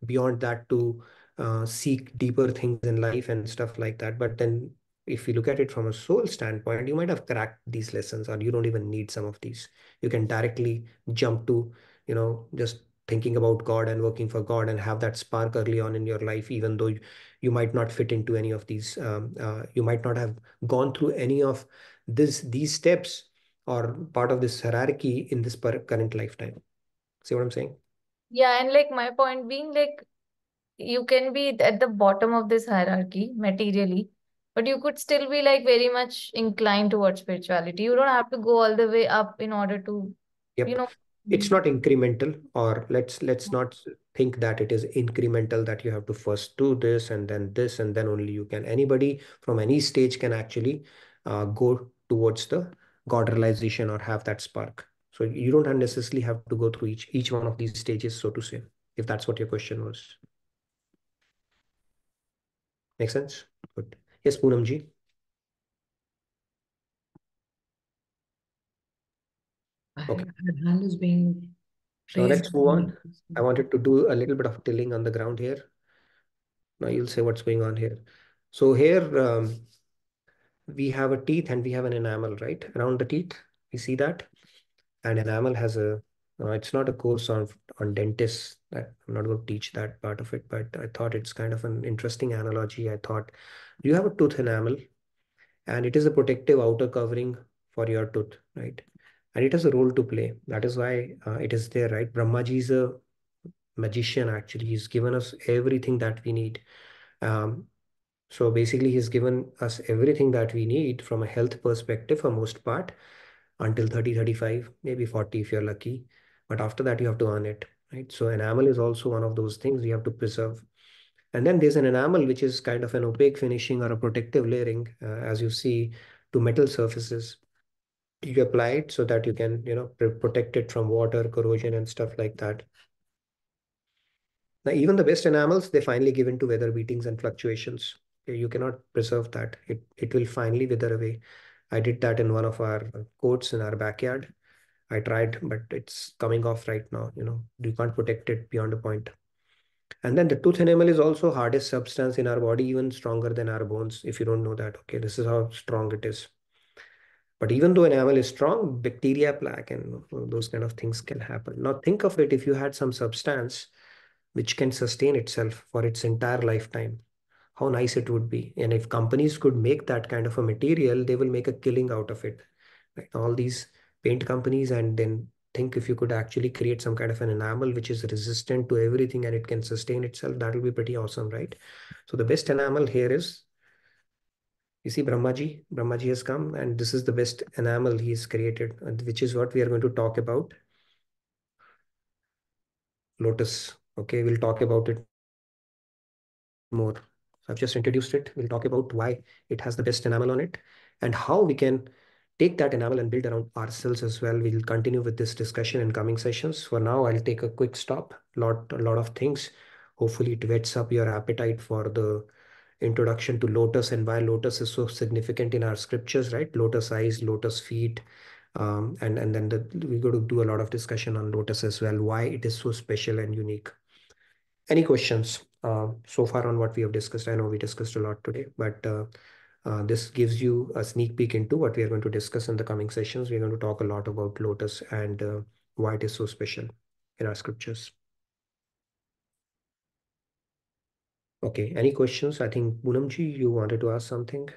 beyond that to seek deeper things in life and stuff like that. But then if you look at it from a soul standpoint, you might have cracked these lessons, or you don't even need some of these. You can directly jump to, just thinking about God and working for God and have that spark early on in your life, even though you might not fit into any of these. You might not have gone through any of these steps or part of this hierarchy in this current lifetime. See what I'm saying? Yeah, and like my point being, like you can be at the bottom of this hierarchy materially, but you could still be like very much inclined towards spirituality. You don't have to go all the way up in order to, you Yep. know. It's not incremental, or let's not think that it is incremental, that you have to first do this and then only you can. Anybody from any stage can actually go towards the God realization or have that spark. So you don't necessarily have to go through each one of these stages, so to say, if that's what your question was. Make sense? Good. Yes, Poonam ji. Okay. Her hand is being Now raised. let's move on. I wanted to do a little bit of tilling on the ground here. Now you'll say what's going on here. So here we have a teeth and we have an enamel, right? Around the teeth, we see that. And enamel has a, it's not a course on dentists. That I'm not going to teach that part of it, but I thought it's kind of an interesting analogy. I thought you have a tooth enamel and it is a protective outer covering for your tooth, right? And it has a role to play. That is why it is there, right? Brahmaji is a magician, actually. He's given us everything that we need. Um, so basically, he's given us everything that we need from a health perspective for most part until 30, 35, maybe 40 if you're lucky. But after that, you have to earn it, right? So enamel is also one of those things we have to preserve. And then there's an enamel, which is kind of an opaque finishing or a protective layering, as you see, to metal surfaces. You apply it so that you can, protect it from water, corrosion, and stuff like that. Now, even the best enamels, they finally give in to weather beatings and fluctuations. Okay, you cannot preserve that. It will finally wither away. I did that in one of our courts in our backyard. I tried, but it's coming off right now. You can't protect it beyond a point. And then the tooth enamel is also hardest substance in our body, even stronger than our bones. If you don't know that, okay, this is how strong it is. But even though enamel is strong, bacteria, plaque, and those kind of things can happen. Now think of it if you had some substance which can sustain itself for its entire lifetime. How nice it would be. And if companies could make that kind of a material, they will make a killing out of it. Right? All these paint companies, and then think if you could actually create some kind of an enamel which is resistant to everything and it can sustain itself, that will be pretty awesome, right? So the best enamel here is, you see, Brahmaji has come, and this is the best enamel he's created, which is what we are going to talk about. Lotus. Okay, we'll talk about it more. So I've just introduced it. We'll talk about why it has the best enamel on it and how we can take that enamel and build around ourselves as well. We'll continue with this discussion in coming sessions. For now, I'll take a quick stop. A lot of things. Hopefully, it whets up your appetite for the introduction to lotus and why lotus is so significant in our scriptures, right? Lotus eyes, lotus feet. And then we're going to do a lot of discussion on lotus as well, why it is so special and unique. Any questions so far on what we have discussed? I know we discussed a lot today, but this gives you a sneak peek into what we are going to discuss in the coming sessions. We're going to talk a lot about lotus and why it is so special in our scriptures. Okay, any questions? I think Poonamji, you wanted to ask something.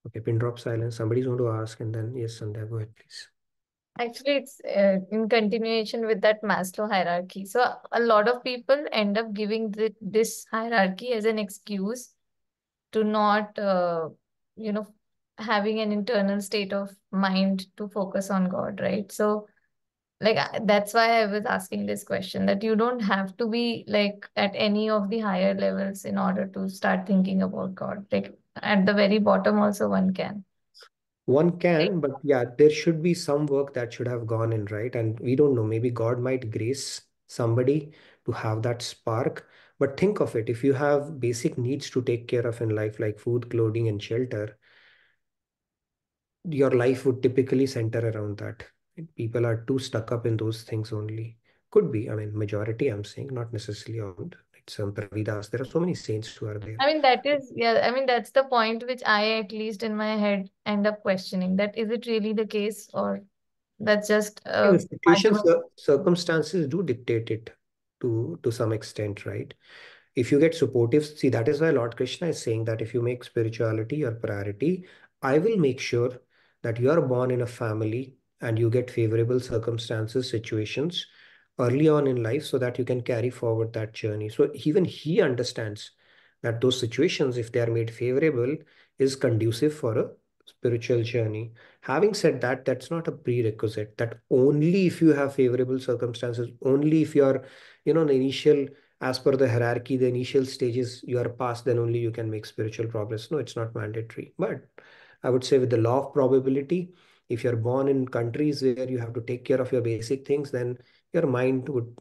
Okay, pin drop silence. Somebody's going to ask, and then yes, Sandhya, go ahead, please. Actually, it's in continuation with that Maslow hierarchy. So a lot of people end up giving this hierarchy as an excuse to not, having an internal state of mind to focus on God, right? So, like, that's why I was asking this question, that you don't have to be like at any of the higher levels in order to start thinking about God. Like at the very bottom, also one can. One can, but yeah, there should be some work that should have gone in, right? And we don't know, maybe God might grace somebody to have that spark. But think of it, if you have basic needs to take care of in life, like food, clothing, and shelter, your life would typically center around that. People are too stuck up in those things only. Could be, I mean, majority, I'm saying, not necessarily all. It's Pravidas. There are so many saints who are there. I mean, that's the point which I, at least in my head, end up questioning, that is it really the case, or that's just The situations, circumstances do dictate it to some extent, right? If you get supportive, see, that is why Lord Krishna is saying that if you make spirituality your priority, I will make sure that you are born in a family and you get favorable circumstances, situations early on in life so that you can carry forward that journey. So even he understands that those situations, if they are made favorable, is conducive for a spiritual journey. Having said that, that's not a prerequisite. That only if you have favorable circumstances, only if you're, the initial, as per the hierarchy, the initial stages you are past, then only you can make spiritual progress. No, it's not mandatory. But I would say with the law of probability, if you're born in countries where you have to take care of your basic things, then your mind would,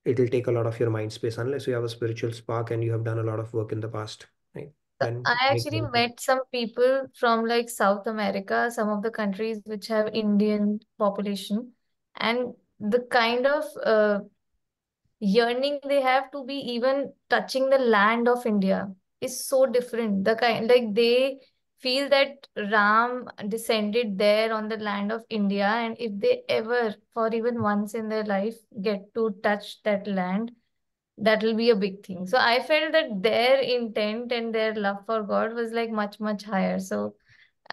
it'll take a lot of your mind space unless you have a spiritual spark and you have done a lot of work in the past, right? and I make actually them. met some people from like South America, some of the countries which have Indian population, and the kind of yearning they have to be even touching the land of India is so different. The kind like they feel that Ram descended there on the land of India, and if they ever, for even once in their life, get to touch that land, that will be a big thing. So I felt that their intent and their love for God was like much, much higher. So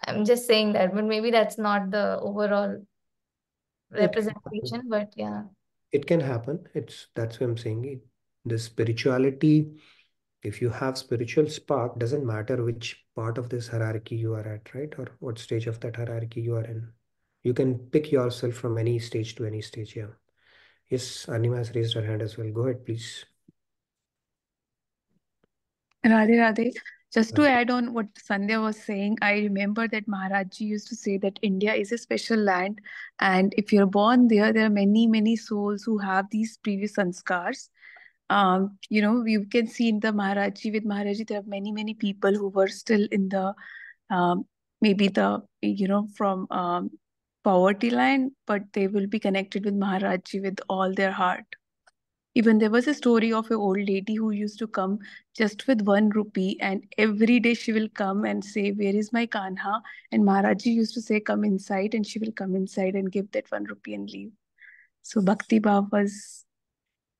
I'm just saying that, but maybe that's not the overall It can happen. representation, but yeah. It can happen. That's what I'm saying. The spirituality, if you have spiritual spark, doesn't matter which part of this hierarchy you are at, right? Or what stage of that hierarchy you are in. You can pick yourself from any stage to any stage, yeah. Yes, Anima has raised her hand as well. Go ahead, please. Radhe Radhe. Just to add on what Sandhya was saying, I remember that Maharaj Ji used to say that India is a special land, and if you're born there, there are many, many souls who have these previous sanskars. You can see in the Maharaj Ji, with Maharaj Ji, there are many, many people who were still in the maybe the from poverty line, but they will be connected with Maharaj Ji with all their heart. Even there was a story of an old lady who used to come just with 1 rupee, and every day she will come and say, "Where is my Kanha?" And Maharaji used to say, "Come inside," and she will come inside and give that 1 rupee and leave. So Bhakti Bhav was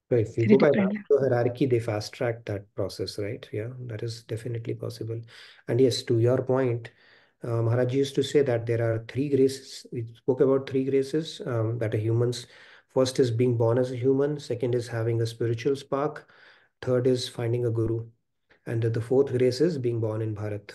So if we very go by different. Maslow hierarchy, they fast track that process, right? Yeah, that is definitely possible. And yes, to your point, Maharaj used to say that there are 3 graces. We spoke about 3 graces that are humans. First is being born as a human. Second is having a spiritual spark. Third is finding a guru. And the fourth grace is being born in Bharat.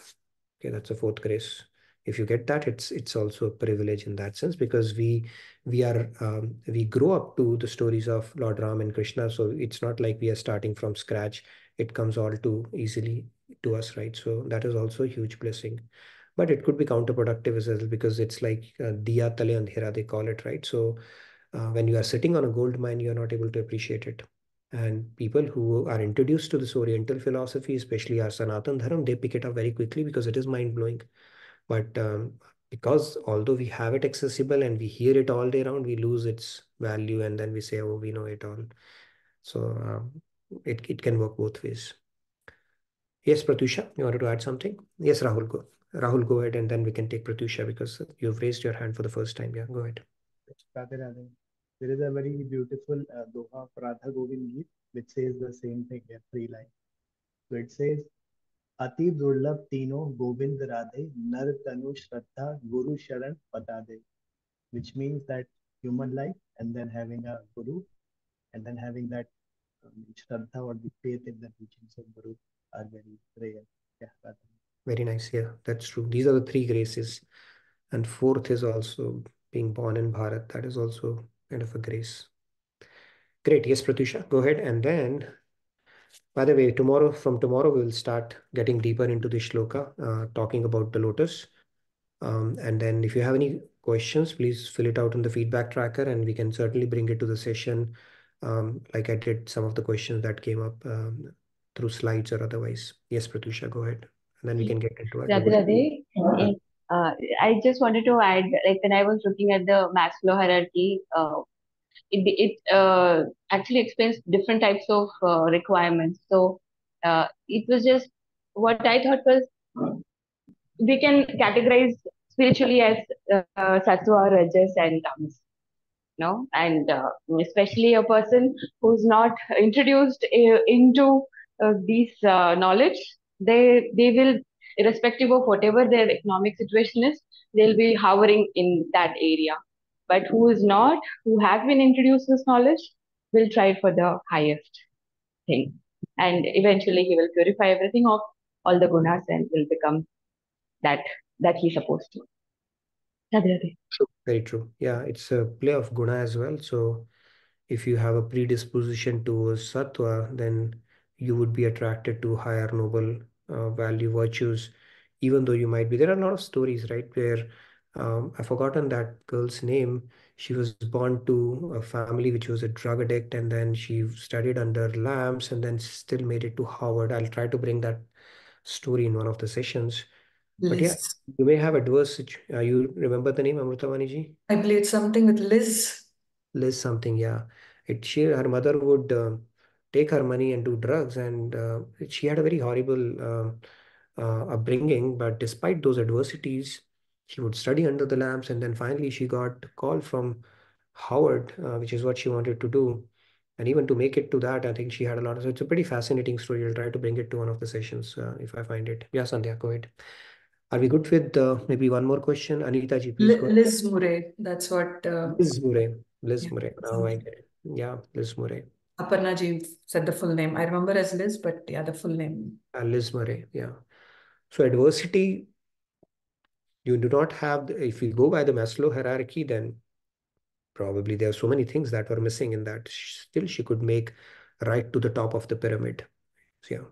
Okay, that's a fourth grace. If you get that, it's also a privilege in that sense, because we grow up to the stories of Lord Ram and Krishna. So it's not like we are starting from scratch. It comes all too easily to us, right? So that is also a huge blessing. But it could be counterproductive as well, because it's like diya tale andhera, they call it, right? So when you are sitting on a gold mine, you are not able to appreciate it. And people who are introduced to this Oriental philosophy, especially our Sanatan Dharma, they pick it up very quickly because it is mind blowing. But because although we have it accessible and we hear it all day around, we lose its value, and then we say, "Oh, we know it all." So it can work both ways. Yes, Pratusha, you wanted to add something? Yes, Rahul, go. Rahul, go ahead, and then we can take Pratusha because you've raised your hand for the first time. Yeah, go ahead. Radhe Radhe. There is a very beautiful doha of Radha Govind Geet which says the same thing here, 3 lines. So it says, अति दुर्लभ तीनों गोविंद राधे नर तनु श्रद्धा guru sharan patade, which means that human life and then having a guru and then having that shraddha or the faith in the teachings of guru are very rare. Yeah, Radha. Very nice. Yeah, that's true. These are the 3 graces. And fourth is also being born in Bharat. That is also kind of a grace. Great. Yes, Pratusha, go ahead. And then, by the way, from tomorrow, we will start getting deeper into the shloka, talking about the lotus. And then if you have any questions, please fill it out in the feedback tracker, and we can certainly bring it to the session. Like I did some of the questions that came up through slides or otherwise. Yes, Pratusha, go ahead. And then we can get into it. Radhe Radhe. I just wanted to add, like when I was looking at the Maslow hierarchy, it actually explains different types of requirements. So it was just what I thought was we can categorize spiritually as sattva, rajas, and tamas. And especially a person who's not introduced into these knowledge, they will, irrespective of whatever their economic situation is, they'll be hovering in that area. But who is not, who have been introduced to this knowledge, will try for the highest thing, and eventually he will purify everything of all the gunas and will become that he's supposed to. Radhe Radhe. True. Very true. Yeah, it's a play of guna as well. So if you have a predisposition towards sattva, then you would be attracted to higher noble value virtues, even though you might be. There are a lot of stories, right, where I've forgotten that girl's name. She was born to a family which was a drug addict, and then she studied under lamps and then still made it to Harvard. I'll try to bring that story in one of the sessions. But yeah, Liz. you may have adverse. You remember the name, Amrutamani ji? I played something with Liz. Liz something, yeah. Her mother would take her money and do drugs, and she had a very horrible upbringing. But despite those adversities, she would study under the lamps, and then finally she got a call from Howard, which is what she wanted to do. And even to make it to that, I think she had a lot of. So it's a pretty fascinating story. I'll try to bring it to one of the sessions if I find it. Yeah, Sandhya, go ahead. Are we good with maybe one more question? Anita ji, please go ahead. Liz Murray. That's what. Liz Murray. Liz Yeah. Murray. Now I get it. Yeah, Liz Murray. Aparna ji said the full name. I remember as Liz, but yeah, the full name. Liz Murray. Yeah. So adversity, you do not have. If you go by the Maslow hierarchy, then probably there are so many things that were missing in that. Still, she could make right to the top of the pyramid. So yeah.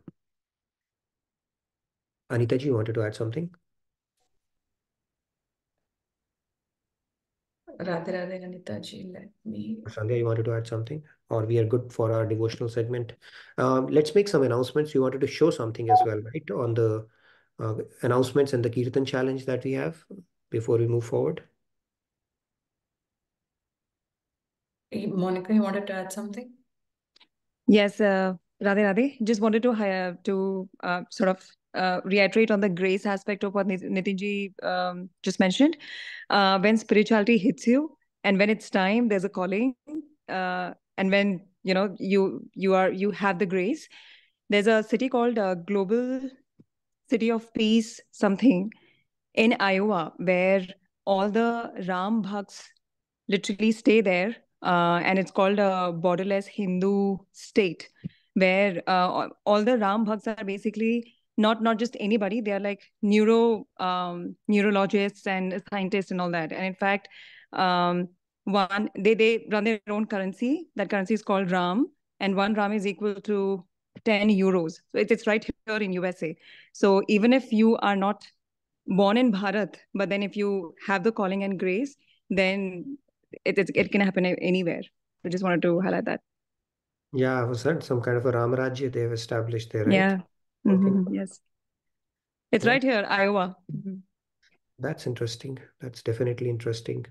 Anita ji, you wanted to add something? Radhe Radhe Anita ji, let me. Sandhya, you wanted to add something? Or we are good for our devotional segment. Let's make some announcements. You wanted to show something as well, right? On the announcements and the Kirtan challenge that we have before we move forward. Monica, you wanted to add something? Yes, Radhe Radhe. Just wanted to sort of reiterate on the grace aspect of what Nitinji just mentioned. When spirituality hits you, and when it's time, there's a calling, and when you have the grace. There's a city called Global City of Peace something in Iowa, where all the Ram Bhakts literally stay there, and it's called a borderless Hindu state, where all the Ram Bhakts are basically not just anybody. They are like neurologists and scientists and all that. And in fact, they run their own currency. That currency is called Ram, and 1 Ram is equal to 10 euros. So it's right here in USA. So even if you are not born in Bharat, but then if you have the calling and grace, then it can happen anywhere. I just wanted to highlight that. Yeah, was that some kind of a Ram Rajya they have established there, right? Yeah. Yes. It's right here, Iowa. That's interesting. That's definitely interesting.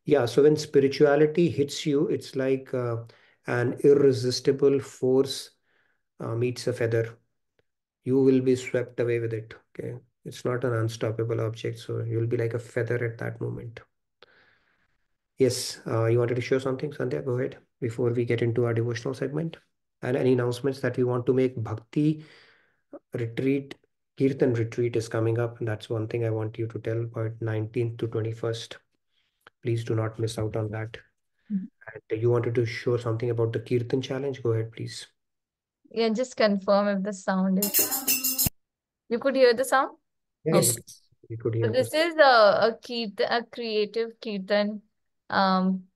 Yeah, so when spirituality hits you, it's like an irresistible force meets a feather. You will be swept away with it. Okay. It's not an unstoppable object, so you'll be like a feather at that moment. Yes, you wanted to show something, Sandhya? Go ahead before we get into our devotional segment. And any announcements that we want to make? Bhakti retreat, Kirtan retreat is coming up, and that's one thing I want you to tell about 19th to 21st. Please do not miss out on that. And you wanted to show something about the Kirtan challenge? Go ahead, please. Yeah, just confirm if the sound is. You could hear the sound? Yes, we could hear So this is a creative Kirtan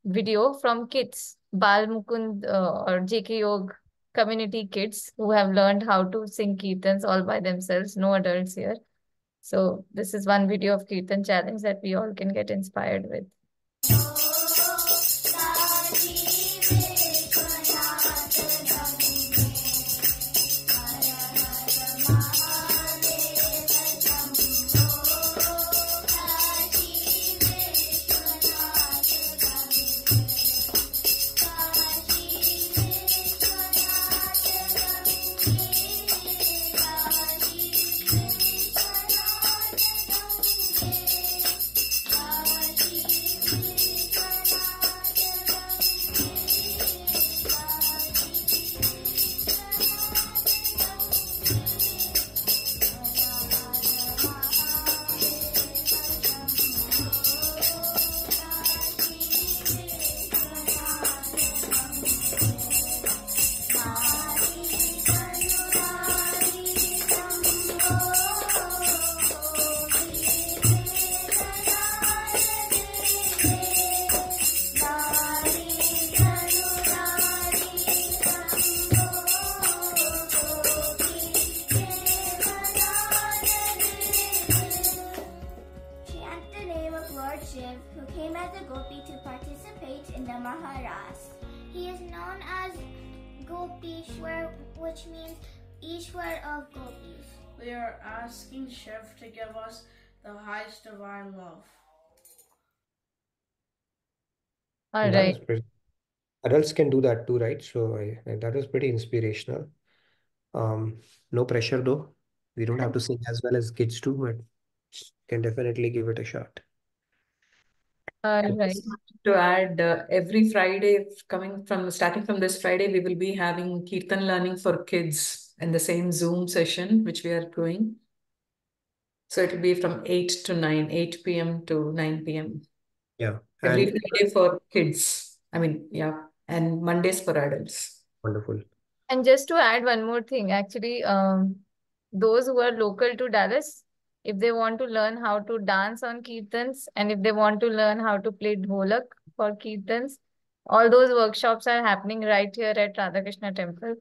video from kids, Bal Mukund or JK Yog community kids who have learned how to sing Kirtans all by themselves, no adults here. So this is one video of Kirtan challenge that we all can get inspired with. We are asking Chef to give us the highest divine love. All That right. is pretty. Adults can do that too, right? So that is pretty inspirational. No pressure though. We don't have to sing as well as kids do, but can definitely give it a shot. All I right. just wanted to add every Friday, starting from this Friday, we will be having Kirtan learning for kids in the same Zoom session, which we are doing. So it will be from 8 to 9, 8 p.m. to 9 p.m. Yeah. Every And Friday for kids. I mean, yeah. And Mondays for adults. wonderful. And just to add one more thing, actually, those who are local to Dallas, if they want to learn how to dance on Kirtans and if they want to learn how to play dholak for Kirtans, all those workshops are happening right here at Radhakrishna Temple.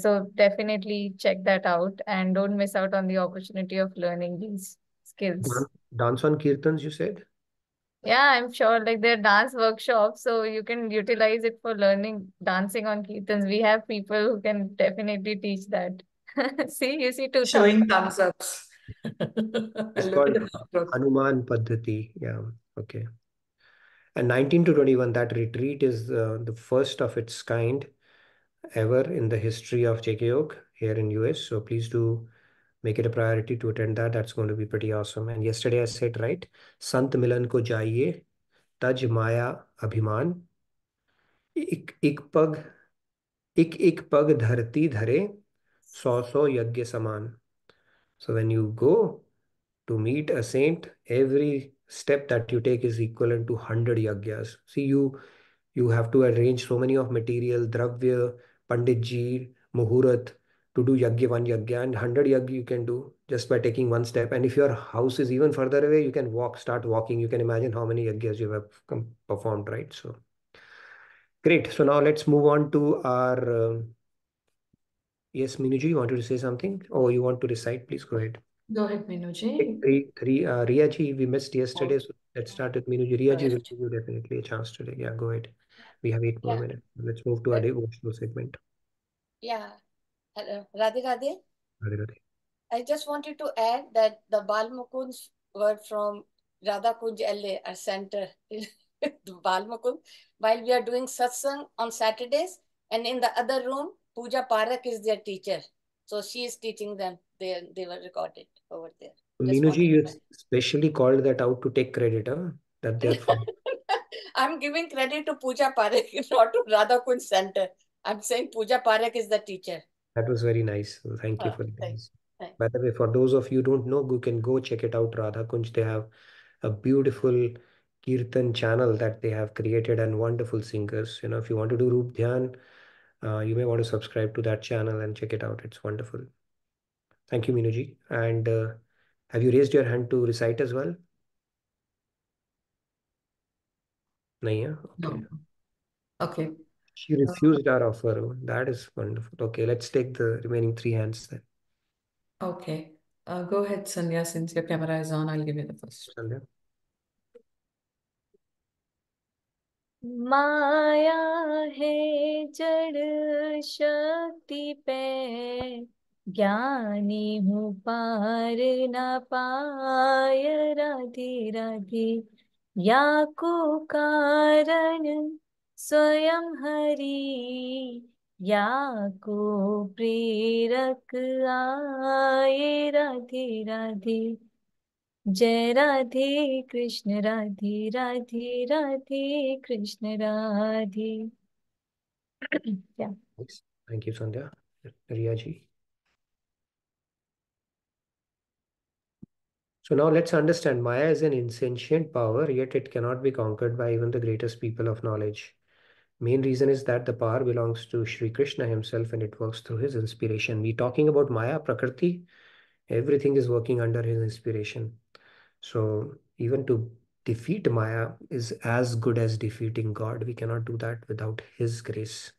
So definitely check that out and don't miss out on the opportunity of learning these skills. Dance on Kirtans, you said? Yeah, I'm sure like they're dance workshops, so you can utilize it for learning dancing on Kirtans. We have people who can definitely teach that. See, you see two thumbs. Showing thumbs ups. It's Look called at the Hanuman Paddhati. Yeah. Okay. And 19 to 21, that retreat is the first of its kind ever in the history of JKYog here in US. So please do make it a priority to attend that. That's going to be pretty awesome. And yesterday I said, right, Sant Milan ko jaiye, taj maya abhiman, ik ik pag ik pag dharti dhare, so yagya saman. So when you go to meet a saint, every step that you take is equivalent to 100 yagyas. See, you have to arrange so many of material, dravya, panditji, muhurat to do yagya, one yagya, and 100 yagya you can do just by taking one step. And if your house is even further away, you can start walking. You can imagine how many yagyas you have performed, right? So great. So now let's move on to our. Yes, Minuji, you wanted to say something? Oh, you want to recite? Please go ahead. Go ahead, Minuji. Riyaji, we missed yesterday, so let's start with Minuji. Riyaji will Correct. give you definitely a chance today. Yeah, go ahead. We have 8 more Yeah. minutes. Let's move to our Right. devotional segment. Yeah. Radhe Radhe. Radhe Radhe. I just wanted to add that the Bal Mukund's were from Radha Kunj LA, our center, the Bal Mukund, while we are doing satsang on Saturdays, and in the other room, Pooja Parak is their teacher. So she is teaching them. They were recorded over there. Just Minuji, wanted you to specially called that out to take credit, huh? That they're from. I'm giving credit to Pooja Parak, not to Radha Kunj Center. I'm saying Pooja Parak is the teacher. That was very nice. So thank you for the Thanks. Thanks. By the way, for those of you who don't know, you can go check it out, Radha Kunj. They have a beautiful Kirtan channel that they have created and wonderful singers. You know, if you want to do Roop Dhyan, you may want to subscribe to that channel and check it out. It's wonderful. Thank you, Minuji. And have you raised your hand to recite as well? Nahi, huh? Okay. No. Okay. She refused our offer. That is wonderful. Okay, let's take the remaining 3 hands then. Okay. Go ahead, Sandhya, since your camera is on, I'll give you the first. Sandhya. माया है जड़ शक्ति पे ज्ञानी हूँ पार न पाय राधे राधे या को कारण स्वयं हरि या को प्रेरक आए राधे राधे जय Radhe Krishna Radhe Radhe Radhe Krishna Radhe yeah. Thank you, Sandhya. Riyaji. So now let's understand Maya is an insentient power, yet it cannot be conquered by even the greatest people of knowledge. Main reason is that the power belongs to Sri Krishna himself and it works through his inspiration. We talking about Maya, Prakriti, everything is working under his inspiration. So even to defeat Maya is as good as defeating God. We cannot do that without his grace.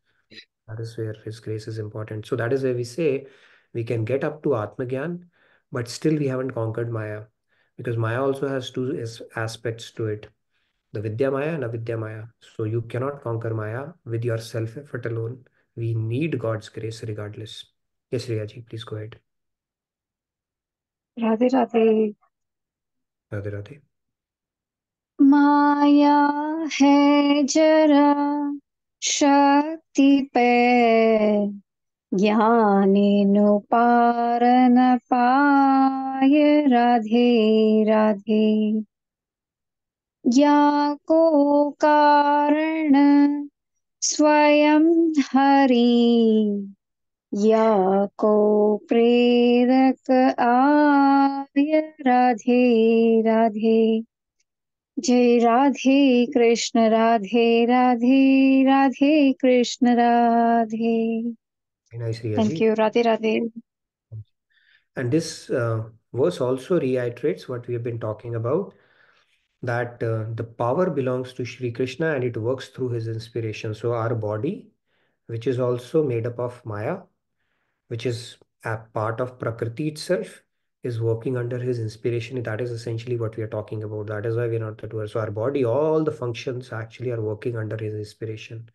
That is where his grace is important. So that is where we say we can get up to Atmagyan, but still we haven't conquered Maya because Maya also has two aspects to it, the Vidya Maya and Avidya Maya. So you cannot conquer Maya with your self-effort alone. We need God's grace regardless. Yes, Riyaji, please go ahead. Radhe Radhe. Radhe Radhe. माया है जरा शक्ति पे, ज्ञानी नु पार न पाए। राधे राधे। या को कारण स्वयं हरि, या को प्रेरक आय। राधे राधे। जय Radhe Krishna Radhe Radhe, Radhe Krishna Radhe. Very nice, Riya Thank ji. you. Radhe Radhe. And this verse also reiterates what we have been talking about, that the power belongs to Shri Krishna and it works through his inspiration. So our body, which is also made up of Maya, which is a part of Prakriti itself, is working under his inspiration. That is essentially what we are talking about. That is why we are not that word. So our body, all the functions actually are working under his inspiration.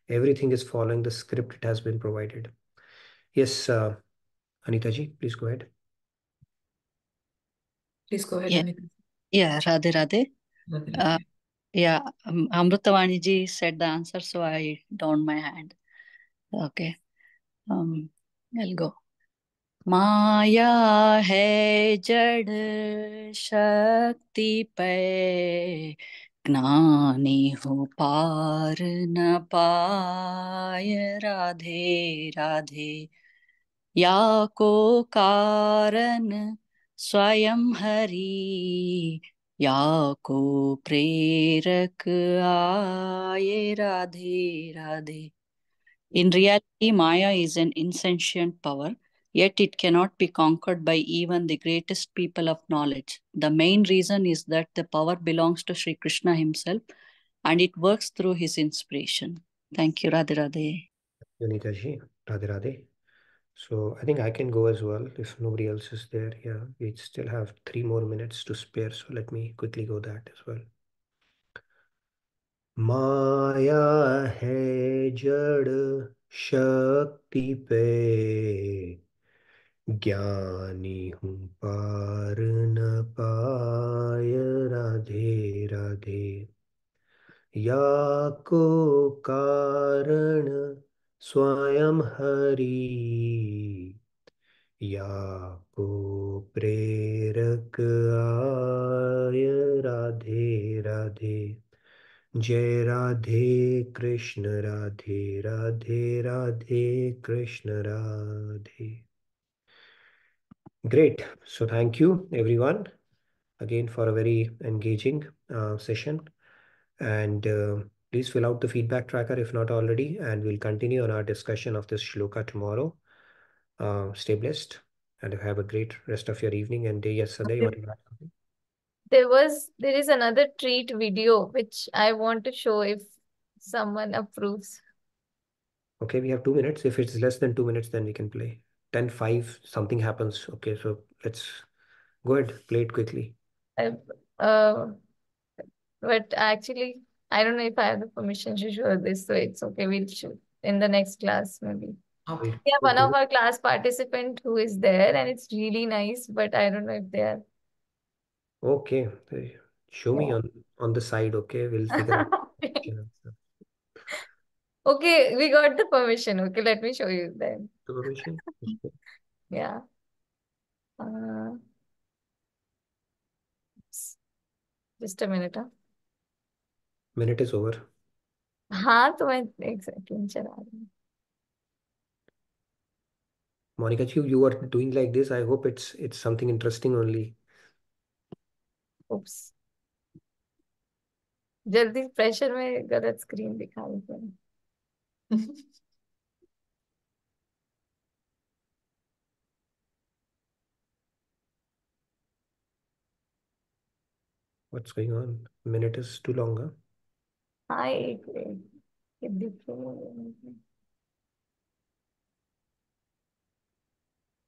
Everything is following the script it has been provided. Yes, Anita ji, please go ahead. Please go ahead, Yeah, Anita. yeah, Radhe Radhe. Radhe Uh, Radhe. yeah, Amrutavani ji said the answer, so I down my hand. Okay, I'll go. माया है जड़ शक्ति पे, ज्ञानी हो पार न पाय। राधे राधे। या को कारण स्वयं हरि, या को प्रेरक आये। Radhe Radhe. In reality, Maya is an insentient power, yet it cannot be conquered by even the greatest people of knowledge. The main reason is that the power belongs to Sri Krishna himself and it works through his inspiration. Thank you, Radhe Radhe. Anita ji, Radhe Radhe. So I think I can go as well if nobody else is there. Yeah, we still have 3 more minutes to spare. So let me quickly go that as well. माया है जड़ शक्ति पे, ज्ञानी हूँ पार न पाय। राधे राधे। या को कारण स्वयं हरि, या को प्रेरक आय। राधे राधे। जय Radhe Krishna Radhe Radhe, Radhe Krishna Radhe. Great. So thank you everyone again for a very engaging session. And please fill out the feedback tracker if not already, and we'll continue on our discussion of this shloka tomorrow. Stay blessed and have a great rest of your evening and day. Yes, Sada, you want to add something? There is another treat video which I want to show if someone approves. Okay, we have 2 minutes. If it's less than 2 minutes, then we can play. 10:05, something happens. Okay, so let's go ahead, play it quickly. But actually, I don't know if I have the permission to show this, so it's okay. We'll shoot in the next class, maybe. Okay. We have one of our class participant who is there, and it's really nice, but I don't know if they are. Okay, show me on the side. Okay, we'll figure out. Okay, we got the permission. Okay, let me show you then. The permission? Okay. Yeah. Just a minute. Minute is over. हाँ तो मैं एक second चला रही हूँ. Monica, you are doing like this. I hope it's something interesting only. Oops. जल्दी pressure में गलत स्क्रीन दिखा रही हूँ. What's going on? Minute is too long, huh? हाँ एक ये दिख रहा है.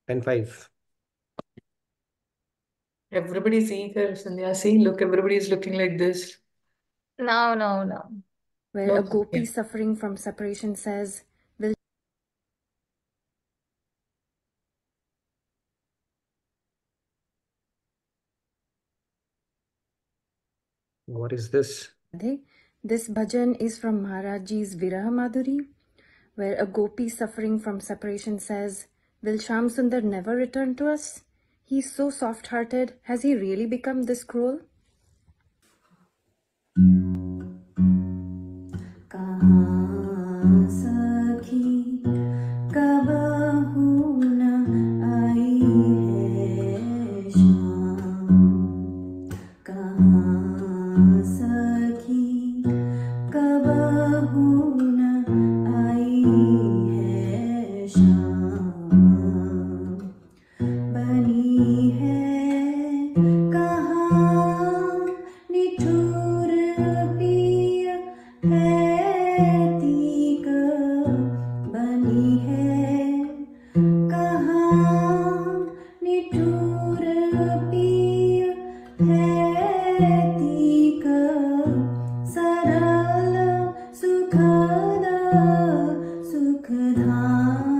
10:05. Everybody's eager, Sandhya. See, look, everybody's looking like this. No. Where a gopi suffering from separation says, will What is this? This bhajan is from Maharajji's Viraha Madhuri, where a gopi suffering from separation says, "Will Sham Sundar never return to us? He's so soft-hearted. Has he really become this cruel?" सखी कबहू न आई है शाम, कहाँ सखी कबहू न आई है शाम, बनी है कहाँ निठुर पिया है तीक, बनी है कहाँ निठुर पिया है तीक, सरल सुखद सुखधाम,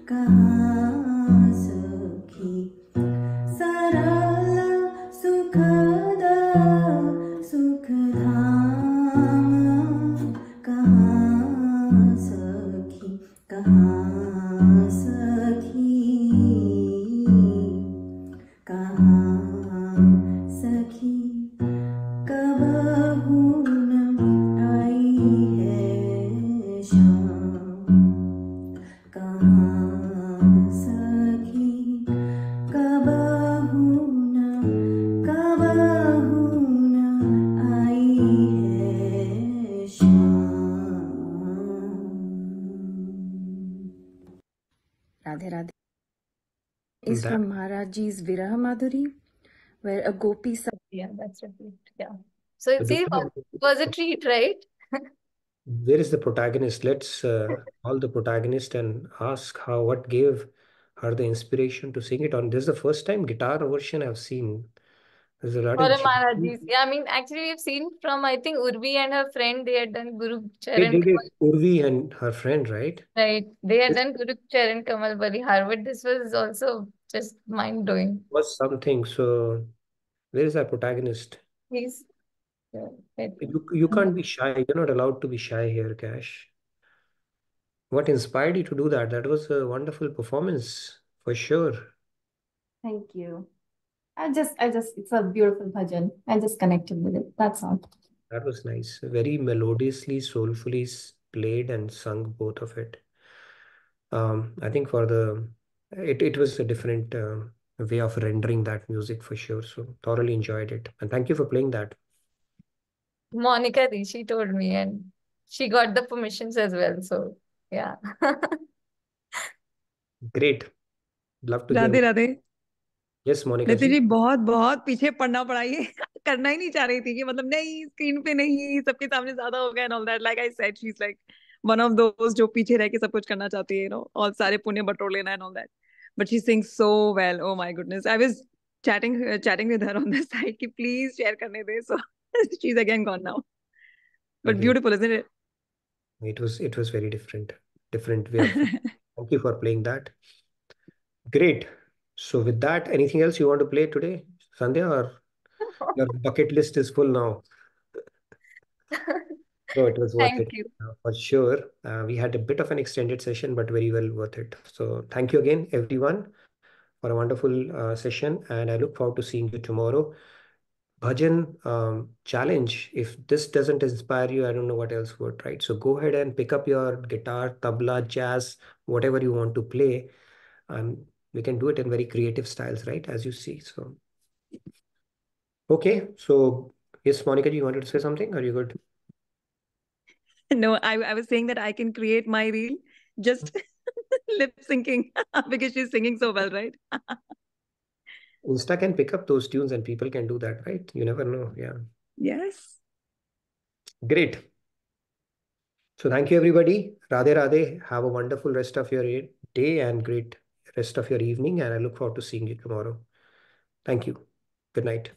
कहाँ सखी सरल सुखद सुखधाम, कहाँ सखी कहाँ सखी कहाँ सखी कबहू न आई है शाम, कहाँ सखी कबहू न आई है शाम। Radhe Radhe is That from Maharajji's Viraha Madhuri, where a gopi Yeah, that's repeat. Yeah. So it So seems it was a treat, right? where is the protagonist? Let's call the protagonist and ask what gave her the inspiration to sing it on. This is the first time guitar version I've seen. There's a lot For in a Maharajis. Yeah, I mean, actually, we've seen from, I think, Urvi and her friend, they had done Guru They Charan did Kamal. it, Urvi and her friend, right? Right. They had This done Guru Charan Kamal Balihar, but this was also just mind-blowing. was something. So where is our protagonist? He's You can't be shy. You're not allowed to be shy here, Cash. What inspired you to do that? That was a wonderful performance for sure. Thank you. It's a beautiful bhajan. I just connected with it. That's all. That was nice. Very melodiously, soulfully played and sung, both of it. I think it was a different way of rendering that music for sure. So thoroughly enjoyed it. And thank you for playing that. Monica, she told me, and she got the permissions as well. So, yeah. Great. Love to hear. Radhe Radhe Yes, Monica Nitin ji. जी बहुत बहुत पीछे पड़ना पड़ा ये करना ही नहीं चाह रही थी कि मतलब नहीं स्क्रीन पे नहीं सबके सामने ज्यादा हो गया and all that like I said she is like one of those जो पीछे रह के सब कुछ करना चाहती है और सारे पुण्य बटोर लेना and all that but she sings so well oh my goodness I was chatting with her on the side कि please share करने दे so she's again gone now but Agreed. beautiful isn't it It was very different way of thank you for playing that. Great. So with that, anything else you want to play today, Sandhya, or your bucket list is full now? No, it was worth Thank it you. for sure. We had a bit of an extended session, but very well worth it. So thank you again, everyone, for a wonderful session, and I look forward to seeing you tomorrow. Bhajan challenge. If this doesn't inspire you, I don't know what else would, right? So go ahead and pick up your guitar, tabla, jazz, whatever you want to play. We can do it in very creative styles, right? As you see. So, okay. So, yes, Monica, you wanted to say something? Are you good? No, I was saying that I can create my reel just lip syncing because she's singing so well, right? Insta can pick up those tunes and people can do that, right? You never know. Yeah. Yes. Great. So thank you, everybody. Radhe Radhe. Have a wonderful rest of your day and great rest of your evening. And I look forward to seeing you tomorrow. Thank you. Good night.